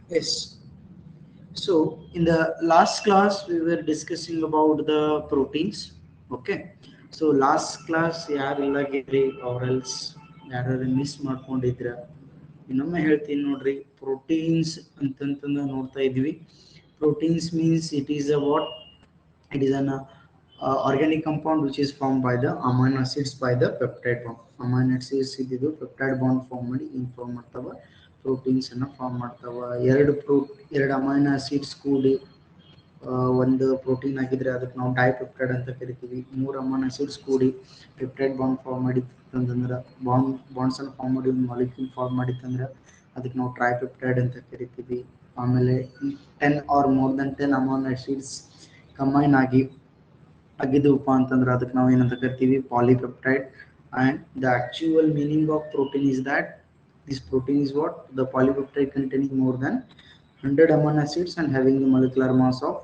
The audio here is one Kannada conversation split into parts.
Yes. So in the last class we were discussing about the proteins. Okay. So last class ಯಾರಿಲ್ಲಾಗಿದ್ರಿ or else ಯಾರು ಮಿಸ್ ಮಾಡ್ಕೊಂಡಿದ್ರ ಇನ್ನೊಮ್ಮೆ ಹೇಳ್ತೀನಿ ನೋಡ್ರಿ ಪ್ರೋಟೀನ್ಸ್ ಅಂತಂತಂದ ನೋಡ್ತಾ ಇದ್ವಿ. Proteins means it is a what, it is an organic compound which is formed by the amino acids by the peptide bond. Amino acids ಇದ್ದಿದ್ದು peptide bond form ಮಾಡಿ ಏನು ಫಾರ್ಮ್ ಮಾಡ್ತಾವ, ಪ್ರೋಟೀನ್ಸ್ ಅನ್ನ ಫಾರ್ಮ್ ಮಾಡ್ತಾವ. ಎರಡು ಅಮೈನೋ ಆಸಿಡ್ಸ್ ಕೂಡಿ ಒಂದು ಪ್ರೋಟೀನ್ ಆಗಿದ್ರೆ ಅದಕ್ಕೆ ನಾವು ಡೈಪೆಪ್ಟೈಡ್ ಅಂತ ಕರಿತೀವಿ. ಮೂರು ಅಮೈನೋ ಆಸಿಡ್ಸ್ ಕೂಡಿ ಪೆಪ್ಟೈಡ್ ಬಾಂಡ್ ಫಾರ್ಮ್ ಮಾಡಿತ್ತಂದ್ರೆ ಬಾಂಡ್ಸ್ ಅನ್ನು ಫಾರ್ಮ್ ಮಾಡಿ ಒಂದು ಮಾಲಿಕ್ಯೂಲ್ ಫಾರ್ಮ್ ಮಾಡಿತ್ತಂದ್ರೆ ಅದಕ್ಕೆ ನಾವು ಟ್ರೈಪೆಪ್ಟೈಡ್ ಅಂತ ಕರಿತೀವಿ. ಆಮೇಲೆ 10 are more than 10 amino acids combine ಆಗಿದ್ದವಪ್ಪ ಅಂತಂದ್ರೆ ಅದಕ್ಕೆ ನಾವು ಏನಂತ ಕರಿತೀವಿ, polypeptide. and the actual meaning of protein is that this protein is what, the polypeptide containing more than 100 amino acids and having the molecular mass of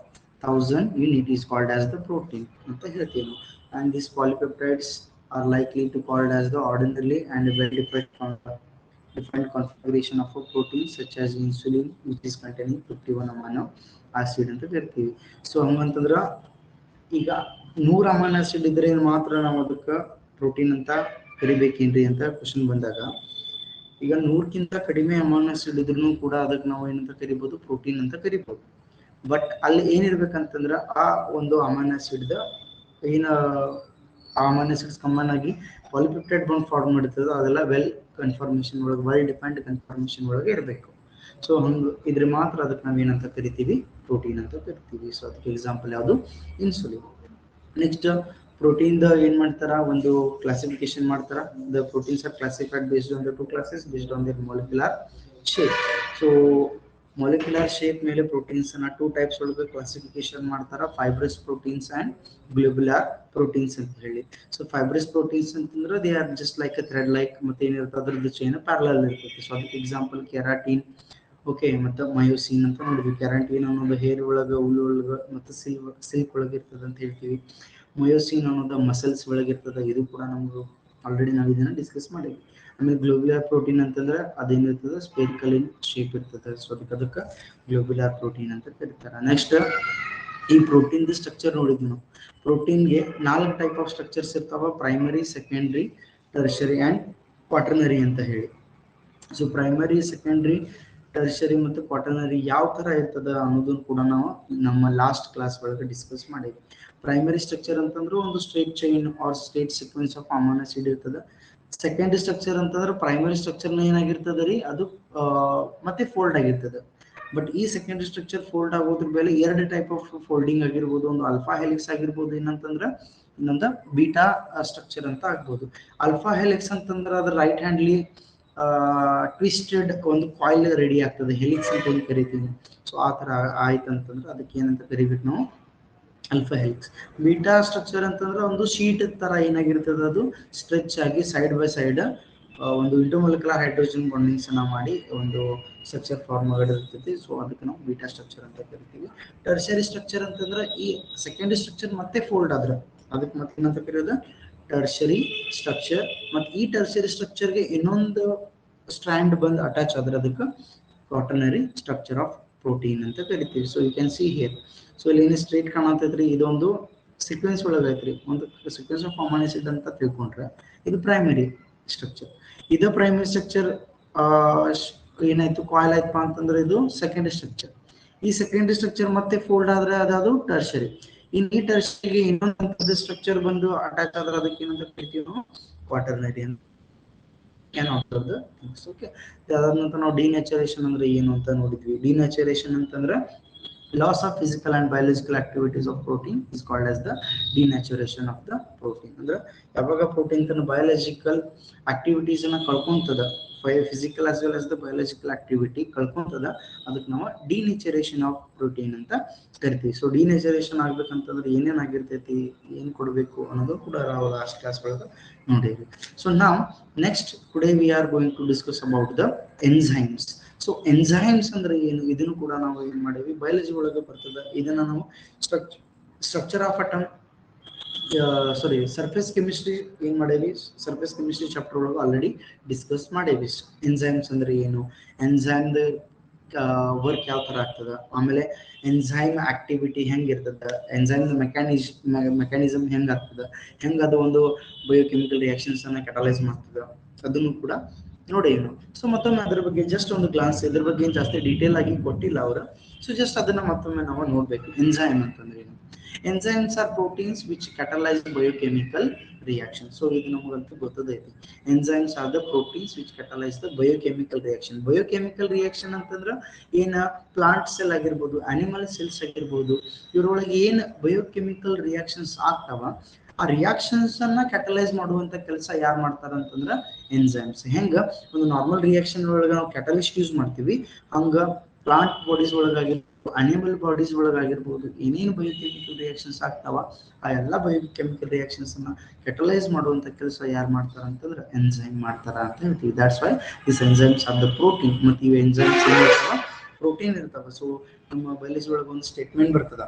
1000 unit is called as the protein ಅಂತ ಹೇಳ್ತೀವಿ ನಾವು. And these polypeptides are likely to called as the ordinarily and well defined configuration of a protein such as insulin which is containing 51 amino acid ಅಂತ ಕರಿತೀವಿ. ಸೊ ಹಂಗಂತಂದ್ರ ಈಗ 100 ಅಮೈನೋ ಆಸಿಡ್ ಇದ್ರೆ ಮಾತ್ರ ನಾವು ಅದಕ್ಕೆ ಪ್ರೋಟೀನ್ ಅಂತ ಕರಿಬೇಕೇನ್ರಿ ಅಂತ ಕ್ವಶನ್ ಬಂದಾಗ, ಈಗ 100ಕ್ಕಿಂತ ಕಡಿಮೆ ಅಮೈನೋ ಆಸಿಡ್ ಇದ್ರೂ ಕೂಡ ಅದಕ್ಕೆ ನಾವು ಏನಂತ ಕರಿಬಹುದು, ಪ್ರೋಟೀನ್ ಅಂತ ಕರಿಬಹುದು. ಬಟ್ ಅಲ್ಲಿ ಏನಿರ್ಬೇಕಂತಂದ್ರ ಆ ಒಂದು ಅಮೈನೋ ಆಸಿಡ್ ಏನ ಅಮೈನೋ ಆಸಿಡ್ಸ್ ಕಂಬೈನ್ ಆಗಿ ಪಾಲಿಪೆಪ್ಟೈಡ್ ಬಾಂಡ್ ಫಾರ್ಮ್ ಮಾಡಿರ್ತದೆ ಅದೆಲ್ಲ ವೆಲ್ ಡಿಫೈನ್ಡ್ ಕನ್ಫಾರ್ಮೇಶನ್ ಒಳಗೆ ಇರಬೇಕು. ಸೊ ಹಂಗ ಇದ್ರೆ ಮಾತ್ರ ಅದಕ್ಕೆ ನಾವೇನಂತ ಕರಿತೀವಿ, ಪ್ರೋಟೀನ್ ಅಂತ ಕರಿತೀವಿ. ಸೊ ಅದಕ್ಕೆ ಎಕ್ಸಾಂಪಲ್ ಯಾವುದು, ಇನ್ಸುಲಿನ್. ನೆಕ್ಸ್ಟ್ ಪ್ರೋಟೀನ್ ಏನ್ ಮಾಡ್ತಾರ, ಒಂದು ಕ್ಲಾಸಿಫಿಕೇಶನ್ ಮಾಡ್ತಾರ. The proteins are classified based on the two classes based on their molecular shape. So molecular shape ಮೇಲೆ ಪ್ರೋಟೀನ್ಸ್ ಅನ್ನ 2 ಟೈಪ್ಸ್ ಒಳಗೆ ಕ್ಲಾಸಿಫಿಕೇಶನ್ ಮಾಡ್ತಾರ, fibrous proteins and globular proteins ಅಂತ ಹೇಳಿ. ಸೊ ಫೈಬ್ರಸ್ ಪ್ರೋಟೀನ್ಸ್ ಅಂತಂದ್ರೆ they are just like a thread like, ಮತ್ತೆ ಏನಿರುತ್ತೆ ಅದ್ರದ್ದು ಚೈನ್ ಪ್ಯಾರಲಲ್ ಇರ್ತೈತಿ. ಸೊ ಅದಕ್ಕೆ ಎಕ್ಸಾಂಪಲ್ ಕೆರಾಟಿನ್, ಓಕೆ, ಮತ್ತು ಮಯೋಸಿನ್ ಅಂತ ನೋಡಿದ್ವಿ. ಕೆರಾಟಿನ್ ಅನ್ನೋದು ಹೇರ್ ಒಳಗೆ, ಹುಲ್ಲು ಒಳಗೆ ಮತ್ತು ಸಿಲ್ಕ್ ಒಳಗೆ ಇರ್ತದೆ ಅಂತ ಹೇಳ್ತೀವಿ. ಮಯೋಸಿನ್ ಅನ್ನೋದು ಮಸಲ್ಸ್ ಒಳಗೆ ಇರ್ತದೆ. ಇದು ಕೂಡ ನಮ್ಗೆ ಆಲ್ರೆಡಿ ನಾವು ಇದನ್ನ ಡಿಸ್ಕಸ್ ಮಾಡಿದ್ವಿ. ಆಮೇಲೆ ಗ್ಲೋಬ್ಯುಲರ್ ಪ್ರೋಟೀನ್ ಅಂತಂದ್ರೆ ಅದೇನಿರ್ತದೆ, ಸ್ಪೆರಿಕಲ್ ಇನ್ ಶೇಪ್ ಇರ್ತದೆ. ಸೊ ಅದಕ್ಕೆ ಗ್ಲೋಬ್ಯುಲರ್ ಪ್ರೋಟೀನ್ ಅಂತ ಕರೀತಾರೆ. ನೆಕ್ಸ್ಟ್ ಈ ಪ್ರೋಟೀನ್ ಸ್ಟ್ರಕ್ಚರ್ ನೋಡಿದ್ವಿ ನಾವು. ಪ್ರೋಟೀನ್ಗೆ 4 ಟೈಪ್ ಆಫ್ ಸ್ಟ್ರಕ್ಚರ್ಸ್ ಇರ್ತಾವ, primary, secondary, tertiary and quaternary ಅಂತ ಹೇಳಿ. ಸೊ ಪ್ರೈಮರಿ, ಸೆಕೆಂಡ್ರಿ, ಟರ್ಷರಿ ಮತ್ತು ಕ್ವಾಟರ್ನರಿ ಯಾವ ತರ ಇರ್ತದ ಅನ್ನೋದನ್ನು ಕೂಡ ನಾವು ನಮ್ಮ ಲಾಸ್ಟ್ ಕ್ಲಾಸ್ ಒಳಗೆ ಡಿಸ್ಕಸ್ ಮಾಡಿದ್ವಿ. ಪ್ರೈಮರಿ ಸ್ಟ್ರಕ್ಚರ್ ಅಂತಂದ್ರೆ ಒಂದು straight chain or straight sequence of amino acid ಇರ್ತದೆ. ಸೆಕೆಂಡರಿ ಸ್ಟ್ರಕ್ಚರ್ ಅಂತಂದ್ರೆ ಪ್ರೈಮರಿ ಸ್ಟ್ರಕ್ಚರ್ನ ಏನಾಗಿರ್ತದೆ ರೀ, ಅದು ಮತ್ತೆ ಫೋಲ್ಡ್ ಆಗಿರ್ತದೆ. ಬಟ್ ಈ ಸೆಕೆಂಡರಿ ಸ್ಟ್ರಕ್ಚರ್ ಫೋಲ್ಡ್ ಆಗೋದ್ರ ಮೇಲೆ 2 ಟೈಪ್ ಆಫ್ ಫೋಲ್ಡಿಂಗ್ ಆಗಿರ್ಬೋದು. ಒಂದು ಅಲ್ಫಾ ಹೆಲಿಕ್ಸ್ ಆಗಿರ್ಬೋದು, ಇನ್ನೊಂದು ಬೀಟಾ ಸ್ಟ್ರಕ್ಚರ್ ಅಂತ ಆಗ್ಬೋದು. ಅಲ್ಫಾ ಹೆಲಿಕ್ಸ್ ಅಂತಂದ್ರೆ ಅದ್ರ ರೈಟ್ ಹ್ಯಾಂಡ್ಲಿ ಟ್ವಿಸ್ಟೆಡ್ ಒಂದು ಕಾಯಿಲ್ ರೆಡಿ ಆಗ್ತದೆ, ಹೆಲಿಕ್ಸ್ ಅಂತ ಹೇಳಿ ಕರಿತೀವಿ. ಸೊ ಆ ತರ ಆಯ್ತಂತಂದ್ರೆ ಅದಕ್ಕೆ ಏನಂತ ಕರಿಬೇಕು ನಾವು, ಅಲ್ಫಾ ಹೆಲಿಕ್ಸ್. ಬೀಟಾ ಸ್ಟ್ರಕ್ಚರ್ ಅಂತಂದ್ರೆ ಒಂದು ಶೀಟ್ ತರ ಏನಾಗಿರ್ತದೆ, ಅದು ಸ್ಟ್ರೆಚ್ ಆಗಿ ಸೈಡ್ ಬೈ ಸೈಡ್ ಒಂದು ಇಂಟರ್ಮೊಲಿಕ್ಯುಲರ್ ಹೈಡ್ರೋಜನ್ ಬಾಂಡಿಂಗ್ಸ್ ಅನ್ನ ಮಾಡಿ ಒಂದು ಸ್ಟ್ರಕ್ಚರ್ ಫಾರ್ಮ್ ಆಗಿರ್ತೈತಿ. ಸೊ ಅದಕ್ಕೆ ನಾವು ಬೀಟಾ ಸ್ಟ್ರಕ್ಚರ್ ಅಂತ ಕರಿತೀವಿ. ಟರ್ಷರಿ ಸ್ಟ್ರಕ್ಚರ್ ಅಂತಂದ್ರೆ ಈ ಸೆಕೆಂಡರಿ ಸ್ಟ್ರಕ್ಚರ್ ಮತ್ತೆ ಫೋಲ್ಡ್ ಆದ್ರೆ ಅದಕ್ಕೆ ಮತ್ತೆ ಏನಂತ ಕರೆಯೋದು, ಟರ್ಷರಿ ಸ್ಟ್ರಕ್ಚರ್. ಮತ್ತು ಈ ಟರ್ಷರಿ ಸ್ಟ್ರಕ್ಚರ್ಗೆ ಇನ್ನೊಂದು ಸ್ಟ್ರ್ಯಾಂಡ್ ಬಂದು ಅಟ್ಯಾಚ್ ಆದ್ರೆ ಅದಕ್ಕೆ ಕ್ವಾಟರ್ನರಿ ಸ್ಟ್ರಕ್ಚರ್ ಆಫ್ ಪ್ರೋಟೀನ್ ಅಂತ ಕರಿತೀವಿ. So you can see here. So ಇಲ್ಲಿ ಏನು ಸ್ಟ್ರೇಟ್ ಕಾಣತೈತ್ರಿ, ಇದೊಂದು ಸೀಕ್ವೆನ್ಸ್ ಒಳಗೈತ್ರಿ, ಒಂದು ಸೀಕ್ವೆನ್ಸ್ ಆಫ್ ಅಮೈನೋ ಆಸಿಡ್ ಅಂತ ತಿಳ್ಕೊಂಡ್ರೆ ಇದು ಪ್ರೈಮರಿ ಸ್ಟ್ರಕ್ಚರ್. ಇದು ಪ್ರೈಮರಿ ಸ್ಟ್ರಕ್ಚರ್ ಏನಾಯ್ತು, ಕಾಯಿಲ್ ಆಯ್ತಪ್ಪ ಅಂತಂದ್ರೆ ಇದು ಸೆಕೆಂಡರಿ ಸ್ಟ್ರಕ್ಚರ್. ಈ ಸೆಕೆಂಡರಿ ಸ್ಟ್ರಕ್ಚರ್ ಮತ್ತೆ ಫೋಲ್ಡ್ ಆದ್ರೆ ಅದಾದ್ರು ಟರ್ಷರಿ. ಇನ್ನು ಈ ಟರ್ಷರಿಗೆ ಇನ್ನೊಂದು ಸ್ಟ್ರಕ್ಚರ್ ಬಂದು ಅಟ್ಯಾಚ್ ಆದ್ರೆ ಅದಕ್ಕೆ ಏನಂತ ಕರಿತೀವಿ ನಾವು, ಕ್ವಾಟರ್ನರಿ ಅಂತ. ಓಕೆ, ಅದಾದ ನಂತರ ನಾವು ಡಿನ್ಯಾಚುರೇಷನ್ ಅಂದ್ರೆ ಏನು ಅಂತ ನೋಡಿದ್ವಿ. ಡಿನ್ಯಾಚುರೇಷನ್ ಅಂತಂದ್ರೆ loss of physical and biological activities of protein is called as the denaturation of the protein. ಅಂದ್ರೆ ಯಾವಾಗ ಪ್ರೋಟೀನ್ ತನ್ನ ಬಯೋಲಾಜಿಕಲ್ ಆಕ್ಟಿವಿಟೀಸ್ ಅನ್ನ ಕಳ್ಕೊಂತದ, physical as well as the biological activity ಕಳ್ಕೊಂತದ, ಅದಕ್ಕೆ ನಾವು ಡಿನೇಚರೇಷನ್ ಆಫ್ ಪ್ರೋಟೀನ್ ಅಂತ ಕರಿತೀವಿ. ಸೊ ಡಿನೇಚರೇಷನ್ ಆಗ್ಬೇಕಂತಂದ್ರೆ ಏನೇನ್ ಆಗಿರ್ತೈತಿ, ಏನ್ ಕೊಡಬೇಕು ಅನ್ನೋದು ಕೂಡ ನಾವು ಲಾಸ್ಟ್ ಕ್ಲಾಸ್ ಒಳಗೆ ನೋಡಿದ್ವಿ. ಸೊ ನಾವು next today we are going to discuss about the enzymes. So enzymes ಅಂದ್ರೆ ಏನು, ಇದನ್ನು ಕೂಡ ನಾವು ಏನ್ ಮಾಡೇವಿ, ಬಯಾಲಜಿ ಒಳಗೆ ಬರ್ತದೆ. ಇದನ್ನ ನಾವು structure of atom surface chemistry ಏನ್ ಮಾಡೇವಿ, ಸರ್ಫೇಸ್ ಕೆಮಿಸ್ಟ್ರಿ ಚಾಪ್ಟರ್ ಒಳಗೆ ಆಲ್ರೆಡಿ ಡಿಸ್ಕಸ್ ಮಾಡೇವಿ. ಎನ್ಝೈಮ್ಸ್ ಅಂದ್ರೆ ಏನು, ಎನ್ಝೈಮ್ ವರ್ಕ್ ಯಾವ ಥರ ಆಗ್ತದೆ, ಆಮೇಲೆ ಎನ್ಸೈಮ್ ಆಕ್ಟಿವಿಟಿ ಹೆಂಗಿರ್ತದೆ, ಎನ್ಸೈಮ್ ಮೆಕ್ಯಾನಿಸಮ್ ಹೆಂಗೆ ಆಗ್ತದೆ, ಹೆಂಗೆ ಅದು ಒಂದು ಬಯೋಕೆಮಿಕಲ್ ರಿಯಾಕ್ಷನ್ಸ್ ಅನ್ನ ಕೆಟಲೈಸ್ ಮಾಡ್ತದೆ, ಅದನ್ನು ಕೂಡ ನೋಡಿ. ಸೊ ಮತ್ತೊಮ್ಮೆ ಅದ್ರ ಬಗ್ಗೆ ಜಸ್ಟ್ ಒಂದು ಗ್ಲಾನ್ಸ್, ಇದ್ರ ಬಗ್ಗೆ ಏನು ಜಾಸ್ತಿ ಡೀಟೇಲ್ ಆಗಿ ಕೊಟ್ಟಿಲ್ಲ ಅವರು. ಸೊ ಜಸ್ಟ್ ಅದನ್ನ ಮತ್ತೊಮ್ಮೆ ನಾವು ನೋಡ್ಬೇಕು. ಎನ್ಸೈಮ್ ಅಂತಂದ್ರೆ ಏನು? Enzymes are proteins which catalyze biochemical reaction. So ಇದು ನಮಗಂತೂ ಗೊತ್ತದೈತಿ. Enzymes are the proteins which catalyze the biochemical reaction. Biochemical reaction ಅಂತಂದ್ರೆ ಏನ ಪ್ಲಾಂಟ್ ಸೆಲ್ ಆಗಿರ್ಬೋದು, ಅನಿಮಲ್ ಸೆಲ್ಸ್ ಆಗಿರ್ಬೋದು, ಇವ್ರೊಳಗೆ ಏನು ಬಯೋಕೆಮಿಕಲ್ ರಿಯಾಕ್ಷನ್ಸ್ ಆಗ್ತಾವ, ಆ ರಿಯಾಕ್ಷನ್ಸ್ ಅನ್ನ ಕ್ಯಾಟಲೈಸ್ ಮಾಡುವಂತ ಕೆಲಸ ಯಾರು ಮಾಡ್ತಾರ ಅಂತಂದ್ರ ಎನ್ಸೈಮ್ಸ್. ಹೆಂಗ ಒಂದು ನಾರ್ಮಲ್ ರಿಯಾಕ್ಷನ್ ಒಳಗೆ ನಾವು ಕ್ಯಾಟಲಿಸ್ಟ್ ಯೂಸ್ ಮಾಡ್ತೀವಿ, ಹಂಗ ಪ್ಲಾಂಟ್ ಬಾಡೀಸ್ ಒಳಗಾಗಿರ್ಬೋದು, ಅನಿಮಲ್ ಬಾಡೀಸ್ ಒಳಗಾಗಿರ್ಬೋದು, ಏನೇನು ಬಯೋಕೆಮಿಕಲ್ ರಿಯಾಕ್ಷನ್ಸ್ ಆಗ್ತಾವ ಆ ಎಲ್ಲ ಬಯೋಕೆಮಿಕಲ್ ರಿಯಾಕ್ಷನ್ಸ್ ಅನ್ನ ಕೆಟಲೈಸ್ ಮಾಡುವಂತ ಕೆಲಸ ಯಾರು ಮಾಡ್ತಾರ ಅಂತಂದ್ರೆ ಎನ್ಸೈಮ್ ಮಾಡ್ತಾರ ಅಂತ ಹೇಳ್ತೀವಿ. That's why this enzymes are the protein. ಮತ್ತು ಇವು ಎನ್ಸೈಮ್ಸ್ ಏನ್ ಇರ್ತಾವ, ಪ್ರೋಟೀನ್ ಇರ್ತಾವ. ಸೊ ನಮ್ಮ ಬಯಾಲಜಿ ಒಳಗೆ ಒಂದು ಸ್ಟೇಟ್ಮೆಂಟ್ ಬರ್ತದ,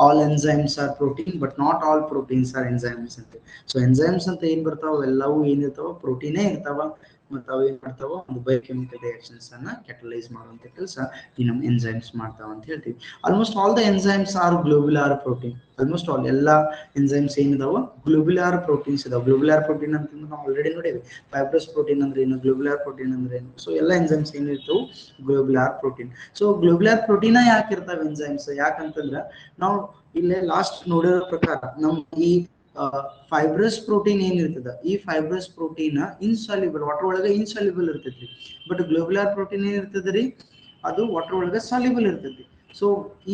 all enzymes are protein but not all proteins are enzymes ಅಂತ. ಸೊ ಎನ್ಸೈಮ್ಸ್ ಅಂತ ಏನ್ ಬರ್ತಾವ ಎಲ್ಲವೂ ಏನಿರ್ತಾವ ಪ್ರೋಟೀನೇ ಇರ್ತಾವ, ಮತ್ತು ಅವು ಏನ್ ಮಾಡ್ತಾವ ಒಂದು ಬಯೋಕೆಮಿಕಲ್ ರಿಯಾಕ್ಷನ್ಸ್ ಅನ್ನ ಕ್ಯಾಟಲೈಸ್ ಮಾಡುವಂತ ಕೆಲಸ ಈ ನಮ್ಮ ಎನ್ಸೈಮ್ಸ್ ಮಾಡ್ತಾವ ಅಂತ ಹೇಳ್ತೀವಿ. Almost all the enzymes are globular protein. Almost all ಎಲ್ಲ ಎನ್ಸೈಮ್ಸ್ ಏನಿದಾವ ಗ್ಲೋಬ್ಯುಲಾರ್ ಪ್ರೋಟೀನ್ಸ್ ಇದಾವೆ. ಗ್ಲೋಬ್ಯುಲಾರ್ ಪ್ರೋಟೀನ್ ಅಂತಂದ್ರೆ ನಾವು ಆಲ್ರೆಡಿ ನೋಡೇವಿ. ಫೈಬ್ರಸ್ ಪ್ರೋಟೀನ್ ಅಂದ್ರೆ ಏನು, ಗ್ಲೋಬ್ಯುಲಾರ್ ಪ್ರೋಟೀನ್ ಅಂದ್ರೆ ಏನು. ಸೊ ಎಲ್ಲ enzymes ಏನಿರ್ತಾವೆ globular protein. So globular protein ಯಾಕೆ ಇರ್ತಾವೆ ಎನ್ಸೈಮ್ಸ್? ಯಾಕಂತಂದ್ರೆ ನಾವು ಇಲ್ಲೇ ಲಾಸ್ಟ್ ನೋಡಿರೋ ಪ್ರಕಾರ ನಮ್ಮ ಈ ಫೈಬ್ರಸ್ ಪ್ರೋಟೀನ್ ಏನಿರ್ತದ, ಈ ಫೈಬ್ರಸ್ ಪ್ರೋಟೀನ್ ಇನ್ಸಾಲ್ಯುಬಲ್, ವಾಟರ್ ಒಳಗೆ ಇನ್ಸಾಲ್ಯುಬಲ್ ಇರ್ತೈತಿ. ಬಟ್ ಗ್ಲೋಬ್ಯುಲಾರ್ ಪ್ರೋಟೀನ್ ಏನಿರ್ತದ್ರಿ, ಅದು ವಾಟರ್ ಒಳಗೆ ಸಾಲ್ಯುಬಲ್ ಇರ್ತೈತಿ. ಸೊ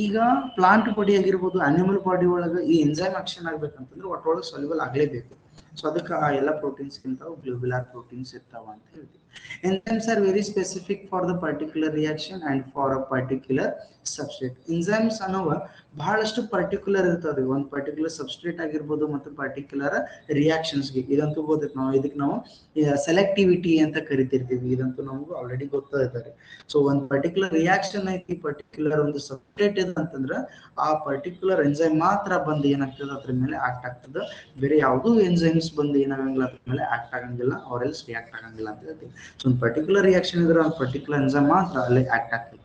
ಈಗ ಪ್ಲಾಂಟ್ ಬಾಡಿ ಆಗಿರ್ಬೋದು, ಅನಿಮಲ್ ಬಾಡಿ ಒಳಗೆ ಈ ಎನ್ಸೈಮ್ ಆಕ್ಷನ್ ಆಗ್ಬೇಕಂತಂದ್ರೆ ವಾಟರ್ ಒಳಗೆ ಸಾಲ್ಯುಬಲ್ ಆಗಲೇಬೇಕು. ಸೊ ಅದಕ್ಕೆ ಆ ಎಲ್ಲ ಪ್ರೋಟೀನ್ಸ್ ಗಿಂತ ಗ್ಲೋಬ್ಯುಲಾರ್ ಪ್ರೋಟೀನ್ಸ್ ಇರ್ತಾವ ಅಂತ ಹೇಳ್ತೀವಿ. Enzymes are very specific for the particular reaction and for a particular substrate. Enzymes ಅನ್ನುವ ಬಹಳಷ್ಟು ಪರ್ಟಿಕ್ಯುಲರ್ ಇರ್ತಾವ್ರಿ. ಒಂದು ಪರ್ಟಿಕ್ಯುಲರ್ ಸಬ್ಸ್ಟ್ರೇಟ್ ಆಗಿರ್ಬೋದು ಮತ್ತು ಪರ್ಟಿಕ್ಯುಲರ್ ರಿಯಾಕ್ಷನ್ಸ್ಗೆ. ಇದಂತೂ ಗೊತ್ತೈತೆ, ನಾವು ಇದಕ್ಕೆ ನಾವು ಸೆಲೆಕ್ಟಿವಿಟಿ ಅಂತ ಕರಿತಿರ್ತೀವಿ. ಇದಂತೂ ನಮಗೂ ಆಲ್ರೆಡಿ ಗೊತ್ತಾಯ್ತಾರೆ. ಸೊ ಒಂದು ಪರ್ಟಿಕ್ಯುಲರ್ ರಿಯಾಕ್ಷನ್ ಐತಿ, ಪರ್ಟಿಕ್ಯುಲರ್ ಒಂದು ಸಬ್ಸ್ಟ್ರೇಟ್ ಇದೆ ಅಂತಂದ್ರೆ ಆ ಪರ್ಟಿಕ್ಯುಲರ್ ಎನ್ಸೈಮ್ ಮಾತ್ರ ಬಂದು ಏನಾಗ್ತದೆ ಅದ್ರ ಮೇಲೆ ಆಕ್ಟ್ ಆಗ್ತದೆ. ಬೇರೆ ಯಾವುದೂ ಎನ್ಸೈಮ್ಸ್ ಬಂದು ಏನಾಗಂಗಿಲ್ಲ ಅದ್ರ ಮೇಲೆ ಆಕ್ಟ್ ಆಗಂಗಿಲ್ಲ, ಆರ್ ಎಲ್ಸ್ ರಿಯಾಕ್ಟ್ ಆಗಂಗಿಲ್ಲ ಅಂತ ಹೇಳ್ತೀವಿ. ಸೊ ಒಂದು ಪರ್ಟಿಕ್ಯುಲರ್ ರಿಯಾಕ್ಷನ್ ಇದ್ರೆ ಒಂದು ಪರ್ಟಿಕ್ಯುಲರ್ ಎನ್ಸೈಮ್ ಮಾತ್ರ ಅಲ್ಲಿ ಆಕ್ಟ್ ಆಗ್ತೈತಿ.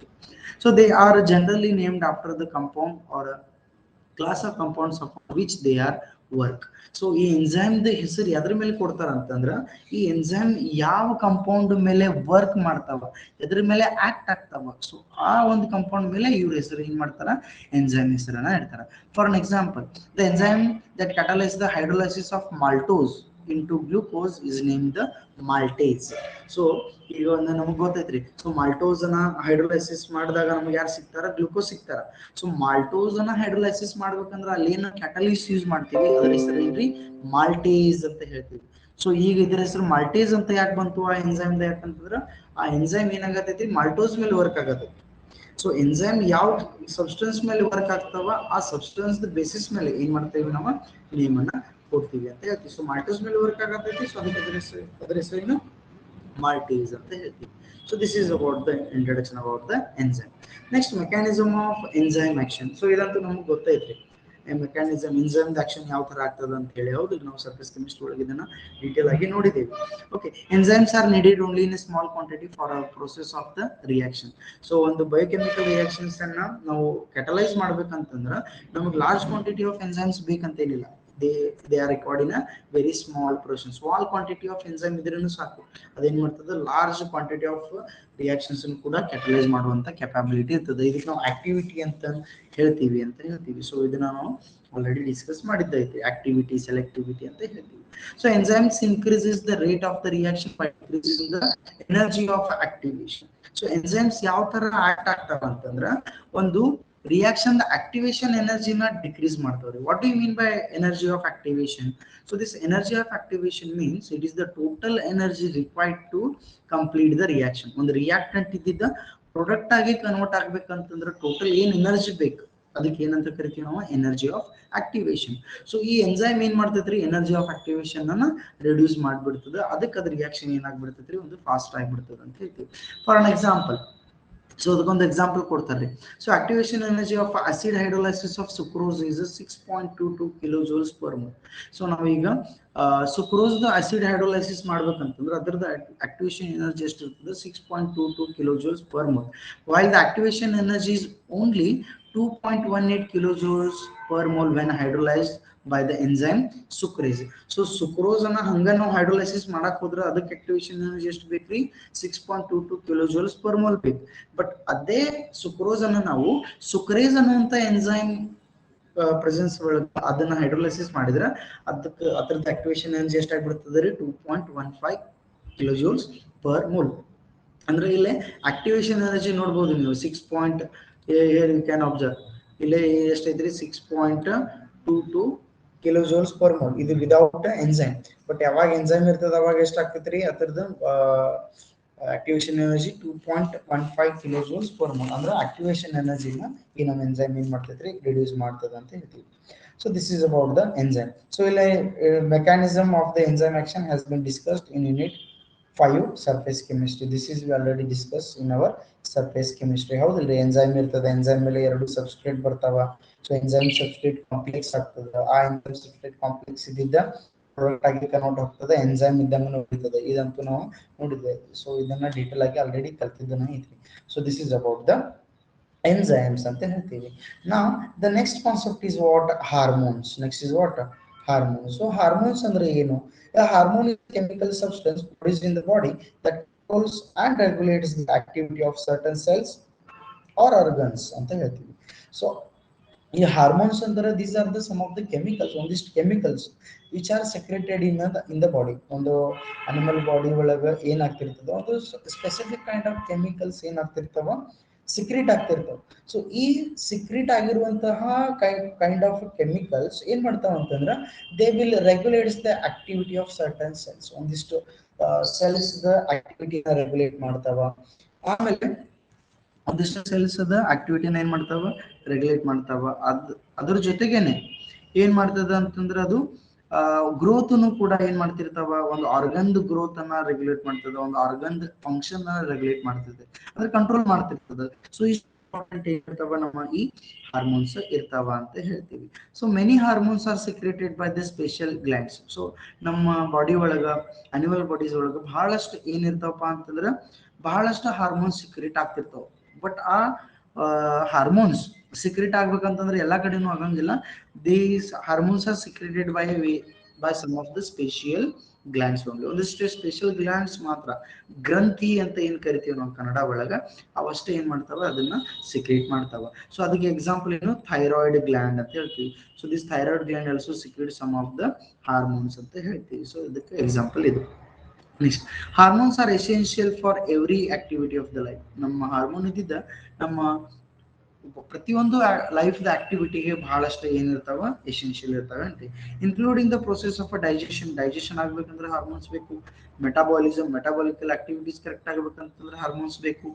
So they are generally named after the compound or a class of compounds upon which they are work. So ಈ ಎನ್ಸೈಮ್ ಹೆಸರು ಎದ್ರ ಮೇಲೆ ಕೊಡ್ತಾರ ಅಂತಂದ್ರ, ಈ ಎನ್ಸೈಮ್ ಯಾವ ಕಂಪೌಂಡ್ ಮೇಲೆ ವರ್ಕ್ ಮಾಡ್ತಾವ, ಎದ್ರ ಮೇಲೆ ಆಕ್ಟ್ ಆಗ್ತಾವ, ಸೊ ಆ ಒಂದು ಕಂಪೌಂಡ್ ಮೇಲೆ ಇವ್ರ ಹೆಸರು ಏನ್ ಮಾಡ್ತಾರ, ಎನ್ಸೈಮ್ ಹೆಸರನ್ನ ಇಡ್ತಾರ. For an example, the enzyme that catalyze the hydrolysis of maltose into glucose is named the maltase. So ಈಗ ಒಂದು ನಮ್ಗೆ ಗೊತ್ತೈತ್ರಿ. ಸೊ ಮಾಲ್ಟೋಸ್ ಅನ್ನ ಹೈಡ್ರೋಲೈಸಿಸ್ ಮಾಡಿದಾಗ ನಮ್ಗೆ ಯಾರು ಸಿಗ್ತಾರ, ಗ್ಲೂಕೋಸ್ ಸಿಗ್ತಾರ. ಸೊ ಮಾಲ್ಟೋಸ್ ಅನ್ನ ಹೈಡ್ರೋಲೈಸಿಸ್ ಮಾಡ್ಬೇಕಂದ್ರೆ ಅಲ್ಲಿ ಏನ ಕ್ಯಾಟಲಿಸ್ಟ್ ಯೂಸ್ ಮಾಡ್ತೀವಿ, ಅದ್ರ ಹೆಸರು ಏನ್ರಿ, ಮಾಲ್ಟೇಸ್ ಅಂತ ಹೇಳ್ತೀವಿ. ಸೊ ಈಗ ಇದ್ರ ಹೆಸರು ಮಾಲ್ಟೇಸ್ ಅಂತ ಯಾಕೆ ಬಂತು ಆ ಎನ್ಸೈಮ್ ಯಾಕಂತಂದ್ರ, ಆ ಎನ್ಸೈಮ್ ಏನಾಗತೈತಿ ಮಾಲ್ಟೋಸ್ ಮೇಲೆ ವರ್ಕ್ ಆಗತೈತಿ. ಸೊ ಎನ್ಸೈಮ್ ಯಾವ ಸಬ್ಸ್ಟೆನ್ಸ್ ಮೇಲೆ ವರ್ಕ್ ಆಗ್ತಾವ ಆ ಸಬ್ಸ್ಟೆನ್ಸ್ ಬೇಸಿಸ್ ಮೇಲೆ ಏನ್ ಮಾಡ್ತೇವೆ ನಾವು ನೇಮ್ ಅನ್ನ ಕೊಡ್ತೀವಿ ಅಂತ ಹೇಳ್ತೀವಿ. ಸೊ ಮಾಲ್ಟೋಸ್ ಮೇಲೆ ವರ್ಕ್ ಆಗತೈತಿ. ಸೊ ಅದಕ್ಕೆ ಅದ್ರ ಹೆಸರೇನು maltase ಅಂತ ಹೇಳ್ತೀವಿ. So this is about the introduction about the enzyme. Next, mechanism of enzyme action. So ಇದಂತೂ ನಮಗೆ ಗೊತ್ತೈತ್ರಿ, ಮೆಕ್ಯಾನಿಸಮ್ ಎನ್ಸೈಮ್ ಆಕ್ಷನ್ ಯಾವ ತರ ಆಗ್ತದೆ ಅಂತ ಹೇಳಿ. ಹೌದು, ನಾವು ಸರ್ಫೇಸ್ ಕೆಮಿಸ್ಟ್ರಿ ಒಳಗೆ ಇದನ್ನ ಡೀಟೇಲ್ ಆಗಿ ನೋಡಿದ್ದೇವೆ. Okay, enzymes are needed only in small quantity for a process of the reaction. So ಒಂದು ಬಯೋಕೆಮಿಕಲ್ ರಿಯಾಕ್ಷನ್ಸ್ ಅನ್ನ ನಾವು ಕ್ಯಾಟಲೈಸ್ ಮಾಡ್ಬೇಕಂತಂದ್ರ ನಮಗೆ ಲಾರ್ಜ್ ಕ್ವಾಂಟಿಟಿ ಆಫ್ ಎನ್ಸೈಮ್ಸ್ ಬೇಕಂತೇನಿಲ್ಲ. they are required in a very small portion. Small quantity of enzyme ಇದ್ರೇನು ಸಾಕು, ಅದೇನ್ ಮಾಡ್ತದೆ ಲಾರ್ಜ್ ಕ್ವಾಂಟಿಟಿ ಆಫ್ ರಿಯಾಕ್ಷನ್ಸ್ ಕೂಡ ಕ್ಯಾಟಲೈಸ್ ಮಾಡುವಂತ ಕೆಪಾಬಿಲಿಟಿ ಇರ್ತದೆ. ಇದಕ್ಕೆ ನಾವು ಆಕ್ಟಿವಿಟಿ ಅಂತ ಹೇಳ್ತೀವಿ. ಸೊ ಇದನ್ನ ನಾವು ಆಲ್ರೆಡಿ ಡಿಸ್ಕಸ್ ಮಾಡಿದ್ದೈತಿ, ಆಕ್ಟಿವಿಟಿ ಸೆಲೆಕ್ಟಿವಿಟಿ ಅಂತ ಹೇಳ್ತೀವಿ. So enzymes increases the rate of the reaction by increasing the energy of activation. So enzymes ಯಾವ ತರ ಆಕ್ಟ್ ಆಗ್ತಾವ ಅಂತಂದ್ರ, ಒಂದು reaction the activation energy na decrease ಮಾಡ್ತಾವ್ರಿ. What do you mean by energy of activation? So this energy of activation means it is the total energy required to complete the reaction. ಒಂದು ರಿಯಾಕ್ಟೆಂಟ್ ಇದ್ದಿದ್ದ ಪ್ರಾಡಕ್ಟ್ ಆಗಿ ಕನ್ವರ್ಟ್ ಆಗ್ಬೇಕಂತಂದ್ರೆ ಟೋಟಲ್ ಏನ್ ಎನರ್ಜಿ ಬೇಕು ಅದಕ್ಕೆ ಏನಂತ ಕರಿತೀವಿ ನಾವು, ಎನರ್ಜಿ ಆಫ್ ಆಕ್ಟಿವೇಶನ್. ಸೊ ಈ ಎನ್ಸೈಮ್ ಏನ್ ಮಾಡ್ತೈತ್ರಿ, ಎನರ್ಜಿ ಆಫ್ ಆಕ್ಟಿವೇಶನ್ ಅನ್ನ ರಿಡ್ಯೂಸ್ ಮಾಡ್ಬಿಡ್ತದೆ. ಅದಕ್ಕೆ ಅದ್ರ ರಿಯಾಕ್ಷನ್ ಏನಾಗ್ಬಿಡ್ತೈತ್ರಿ, ಒಂದು ಫಾಸ್ಟ್ ಆಗಿಬಿಡ್ತದೆ ಅಂತ ಹೇಳ್ತೀವಿ. ಫಾರ್ ಅನ್ ಎಕ್ಸಾಂಪಲ್, ಸೊ ಅದಕ್ಕೊಂದು ಎಕ್ಸಾಂಪಲ್ ಕೊಡ್ತಾರೆ. So activation energy of acid hydrolysis of sucrose is 6.22 kilo Jules per mole. So ನಾವೀಗ ಸುಕ್ರೋಸ್ದ ಆಸಿಡ್ ಹೈಡ್ರೋಲೈಸಿಸ್ ಮಾಡ್ಬೇಕಂತಂದ್ರೆ ಅದರದ ಆಕ್ಟಿವೇಶನ್ ಎನರ್ಜಿ ಎಷ್ಟು ಇರ್ತದೆ, 6.22 kilo Jules per mole. While the activation energy is only 2.18 kilojoules per mole when hydrolyzed by the enzyme sucrase. So sucrose ಅನ್ನ ಹಂಗ ನಾವು ಹೈಡ್ರೋಲೈಸಿಸ್ ಮಾಡಕ್ ಹೋದ್ರೆ ಅದಕ್ಕೆ ಆಕ್ಟಿವೇಶನ್ ಎನರ್ಜಿ ಎಷ್ಟು ಬೇಕ್ರಿ, 6.22 kilojoules per mole ಬೇಕು. ಬಟ್ ಅದೇ ಸುಕ್ರೋಸ್ ಅನ್ನ ನಾವು ಸುಕ್ರೇಸ್ ಅನ್ನುವಂತ ಎಂಜೈಮ್ ಪ್ರೆಸೆನ್ಸ್ ಒಳಗೆ ಅದನ್ನ ಹೈಡ್ರೋಲೈಸಿಸ್ ಮಾಡಿದ್ರೆ ಅದಕ್ಕೆ ಅದರದ ಆಕ್ಟಿವೇಶನ್ ಎನರ್ಜಿ ಎಷ್ಟಾಗ್ಬಿಡ್ತದೆ ರೀ, 2.15 kilojoules per mole. ಅಂದ್ರೆ ಇಲ್ಲಿ ಆಕ್ಟಿವೇಶನ್ ಎನರ್ಜಿ ನೋಡ್ಬೋದು ನೀವು 6. Here you can observe ಇಲ್ಲಿ ಎಷ್ಟೈತ್ರಿ, 6.22 kilojoules per mole. ಇದು ವಿದೌಟ್ ಎಂಜೈಮ್. ಬಟ್ ಯಾವಾಗ ಎಂಜೈಮ್ ಇರ್ತದೆ ಅವಾಗ ಎಷ್ಟಾಗ್ತೈತ್ರಿ ಅದರದ್ದು activation energy 2.15 kilojoules per mole. ಅಂದ್ರೆ ಆಕ್ಟಿವೇಶನ್ ಎನರ್ಜಿನ ಈ ನಮ್ಮ ಎಂಜೈಮ್ ಏನ್ ಮಾಡ್ತೈತ್ರಿ, ರಿಡ್ಯೂಸ್ ಮಾಡ್ತದೆ ಅಂತ ಹೇಳ್ತೀವಿ. So this is about the enzyme. So ಇಲ್ಲಿ mechanism of the enzyme action has been discussed in unit 5 surface chemistry. This is we already discussed in our surface chemistry. ಹೌದಿಲ್ರಿ, ಎಂಜೈಮ್ ಇರ್ತದೆ, ಎಂಜೈಮ್ ಮೇಲೆ ಎರಡು ಸಬ್ಸ್ಟ್ರೇಟ್ ಬರ್ತಾವ. ಸೊ ಎಂಜೈಮ್ ಸಬ್ಸ್ಟ್ರೇಟ್ ಕಾಂಪ್ಲೆಕ್ಸ್ ಆಗ್ತದೆ, ಆ ಎಂಜೈಮ್ ಸಬ್ಸ್ಟ್ರೇಟ್ ಕಾಂಪ್ಲೆಕ್ಸ್ ಇದ್ದಿದ್ದ ಪ್ರಾಡಕ್ಟ್ ಆಗಿ ಕನ್ವರ್ಟ್ ಹೋಗ್ತದೆ, ಎಂಜೈಮ್ ಇದ್ದಂಗೆ ನೋಡಿರ್ತದೆ. ಇದಂತೂ ನಾವು ನೋಡಿದ್ದೆ. ಸೊ ಇದನ್ನ ಡೀಟೇಲ್ ಆಗಿ ಆಲ್ರೆಡಿ ಕಲ್ತಿದ್ದನ ಐತಿ. So this is about the enzymes ಅಂತ ಹೇಳ್ತೀವಿ. Now the next concept is what, hormones. Next is what, hormones. So hormones ಅಂದ್ರೆ ಏನು? A hormone is a chemical substance produced in the body that controls and regulates the activity of certain cells or organs ಅಂತ ಹೇಳ್ತೀವಿ. So ಈ ಹಾರ್ಮೋನ್ಸ್ ಅಂದ್ರೆ these are the some of the chemicals, ಒಂದಿಷ್ಟು chemicals which are secreted in the body. ಒಂದು ಅನಿಮಲ್ ಬಾಡಿ ಒಳಗೆ ಏನಾಗ್ತಿರ್ತದೋ ಅದು ಸ್ಪೆಸಿಫಿಕ್ ಕೈಂಡ್ ಆಫ್ ಕೆಮಿಕಲ್ಸ್ ಏನಾಗ್ತಿರ್ತಾವ, ಸಿಕ್ರೀಟ್ ಆಗ್ತಿರ್ತಾವ. ಸೊ ಈ ಸಿಕ್ರೀಟ್ ಆಗಿರುವಂತಹ ಕೈಂಡ್ ಆಫ್ ಕೆಮಿಕಲ್ಸ್ ಏನ್ ಮಾಡ್ತಾವ ಅಂತಂದ್ರೆ they will regulates the activity of certain cells. ಒಂದಿಷ್ಟು ಸೆಲ್ಸ್ ದ ಆಕ್ಟಿವಿಟಿನ ರೆಗ್ಯುಲೇಟ್ ಮಾಡ್ತಾವ. ಆಮೇಲೆ ಒಂದಿಷ್ಟು ಸೆಲ್ಸ್ ದ ಆಕ್ಟಿವಿಟಿನ ಏನ್ ಮಾಡ್ತಾವ, ರೆಗ್ಯುಲೇಟ್ ಮಾಡ್ತಾವ. ಅದ್ರ ಜೊತೆಗೇನೆ ಏನ್ ಮಾಡ್ತದ ಅಂತಂದ್ರೆ ಅದು ಗ್ರೋತ್ ಕೂಡ ಏನ್ ಮಾಡ್ತಿರ್ತಾವ, ಒಂದು ಆರ್ಗನ್ ಗ್ರೋತ್ ಅನ್ನ ರೆಗ್ಯುಲೇಟ್ ಮಾಡ್ತದ, ಒಂದು ಆರ್ಗನ್ ಫಂಕ್ಷನ್ ರೆಗ್ಯುಲೇಟ್ ಮಾಡ್ತದೆ, ಅಂದ್ರೆ ಕಂಟ್ರೋಲ್ ಮಾಡ್ತಿರ್ತದ. ಸೊ ಇಂಪಾರ್ಟೆಂಟ್ ಇರ್ತಾವ ನಮ್ಮ ಈ ಹಾರ್ಮೋನ್ಸ್ ಇರ್ತಾವ ಅಂತ ಹೇಳ್ತೀವಿ. So many hormones are secreted by the special glands. So ನಮ್ಮ ಬಾಡಿ ಒಳಗ, ಅನಿಮಲ್ ಬಾಡೀಸ್ ಒಳಗ ಬಹಳಷ್ಟು ಏನಿರ್ತಾವಪ್ಪ ಅಂತಂದ್ರೆ ಬಹಳಷ್ಟು ಹಾರ್ಮೋನ್ಸ್ ಸಿಕ್ರೆಟ್ ಆಗ್ತಿರ್ತಾವ. ಬಟ್ ಆ ಹಾರ್ಮೋನ್ಸ್ ಸಿಕ್ರೆಟ್ ಆಗ್ಬೇಕಂತಂದ್ರೆ ಎಲ್ಲಾ ಕಡೆನೂ ಆಗಂಗಿಲ್ಲ. These hormones are secreted by some of the special glands only. ಒಂದಿಷ್ಟು ಸ್ಪೆಷಲ್ ಗ್ಲ್ಯಾಂಡ್ಸ್ ಮಾತ್ರ, ಗ್ರಂಥಿ ಅಂತ ಏನ್ ಕರಿತೀವಿ ನಾವು ಕನ್ನಡ ಒಳಗ, ಅವಷ್ಟೇ ಏನ್ ಮಾಡ್ತಾವ, ಅದನ್ನ ಸಿಕ್ರೇಟ್ ಮಾಡ್ತಾವ. ಸೊ ಅದಕ್ಕೆ ಎಕ್ಸಾಂಪಲ್ ಏನು, ಥೈರಾಯ್ಡ್ ಗ್ಲ್ಯಾಂಡ್ ಅಂತ ಹೇಳ್ತೀವಿ. So this thyroid gland also secrete some of the hormones ಅಂತ ಹೇಳ್ತೀವಿ. ಸೊ ಇದಕ್ಕೆ ಎಕ್ಸಾಂಪಲ್ ಇದು. Next, hormones are essential for every activity of the life. ನಮ್ಮ ಹಾರ್ಮೋನ್ ಇದ್ದಿದ್ದ ನಮ್ಮ ಪ್ರತಿಯೊಂದು ಲೈಫ್ ಆಕ್ಟಿವಿಟಿಗೆ ಬಹಳಷ್ಟು ಏನಿರ್ತಾವ, ಎಸೆನ್ಷಿಯಲ್ ಇರ್ತಾವೆ ಅಂತ. Including the process of digestion. Digestion ಆಗ್ಬೇಕಂದ್ರೆ ಹಾರ್ಮೋನ್ಸ್ ಬೇಕು. ಮೆಟಾಬಾಲಿಕಲ್ ಆಕ್ಟಿವಿಟೀಸ್ ಕರೆಕ್ಟ್ ಆಗ್ಬೇಕಂತಂದ್ರೆ ಹಾರ್ಮೋನ್ಸ್ ಬೇಕು.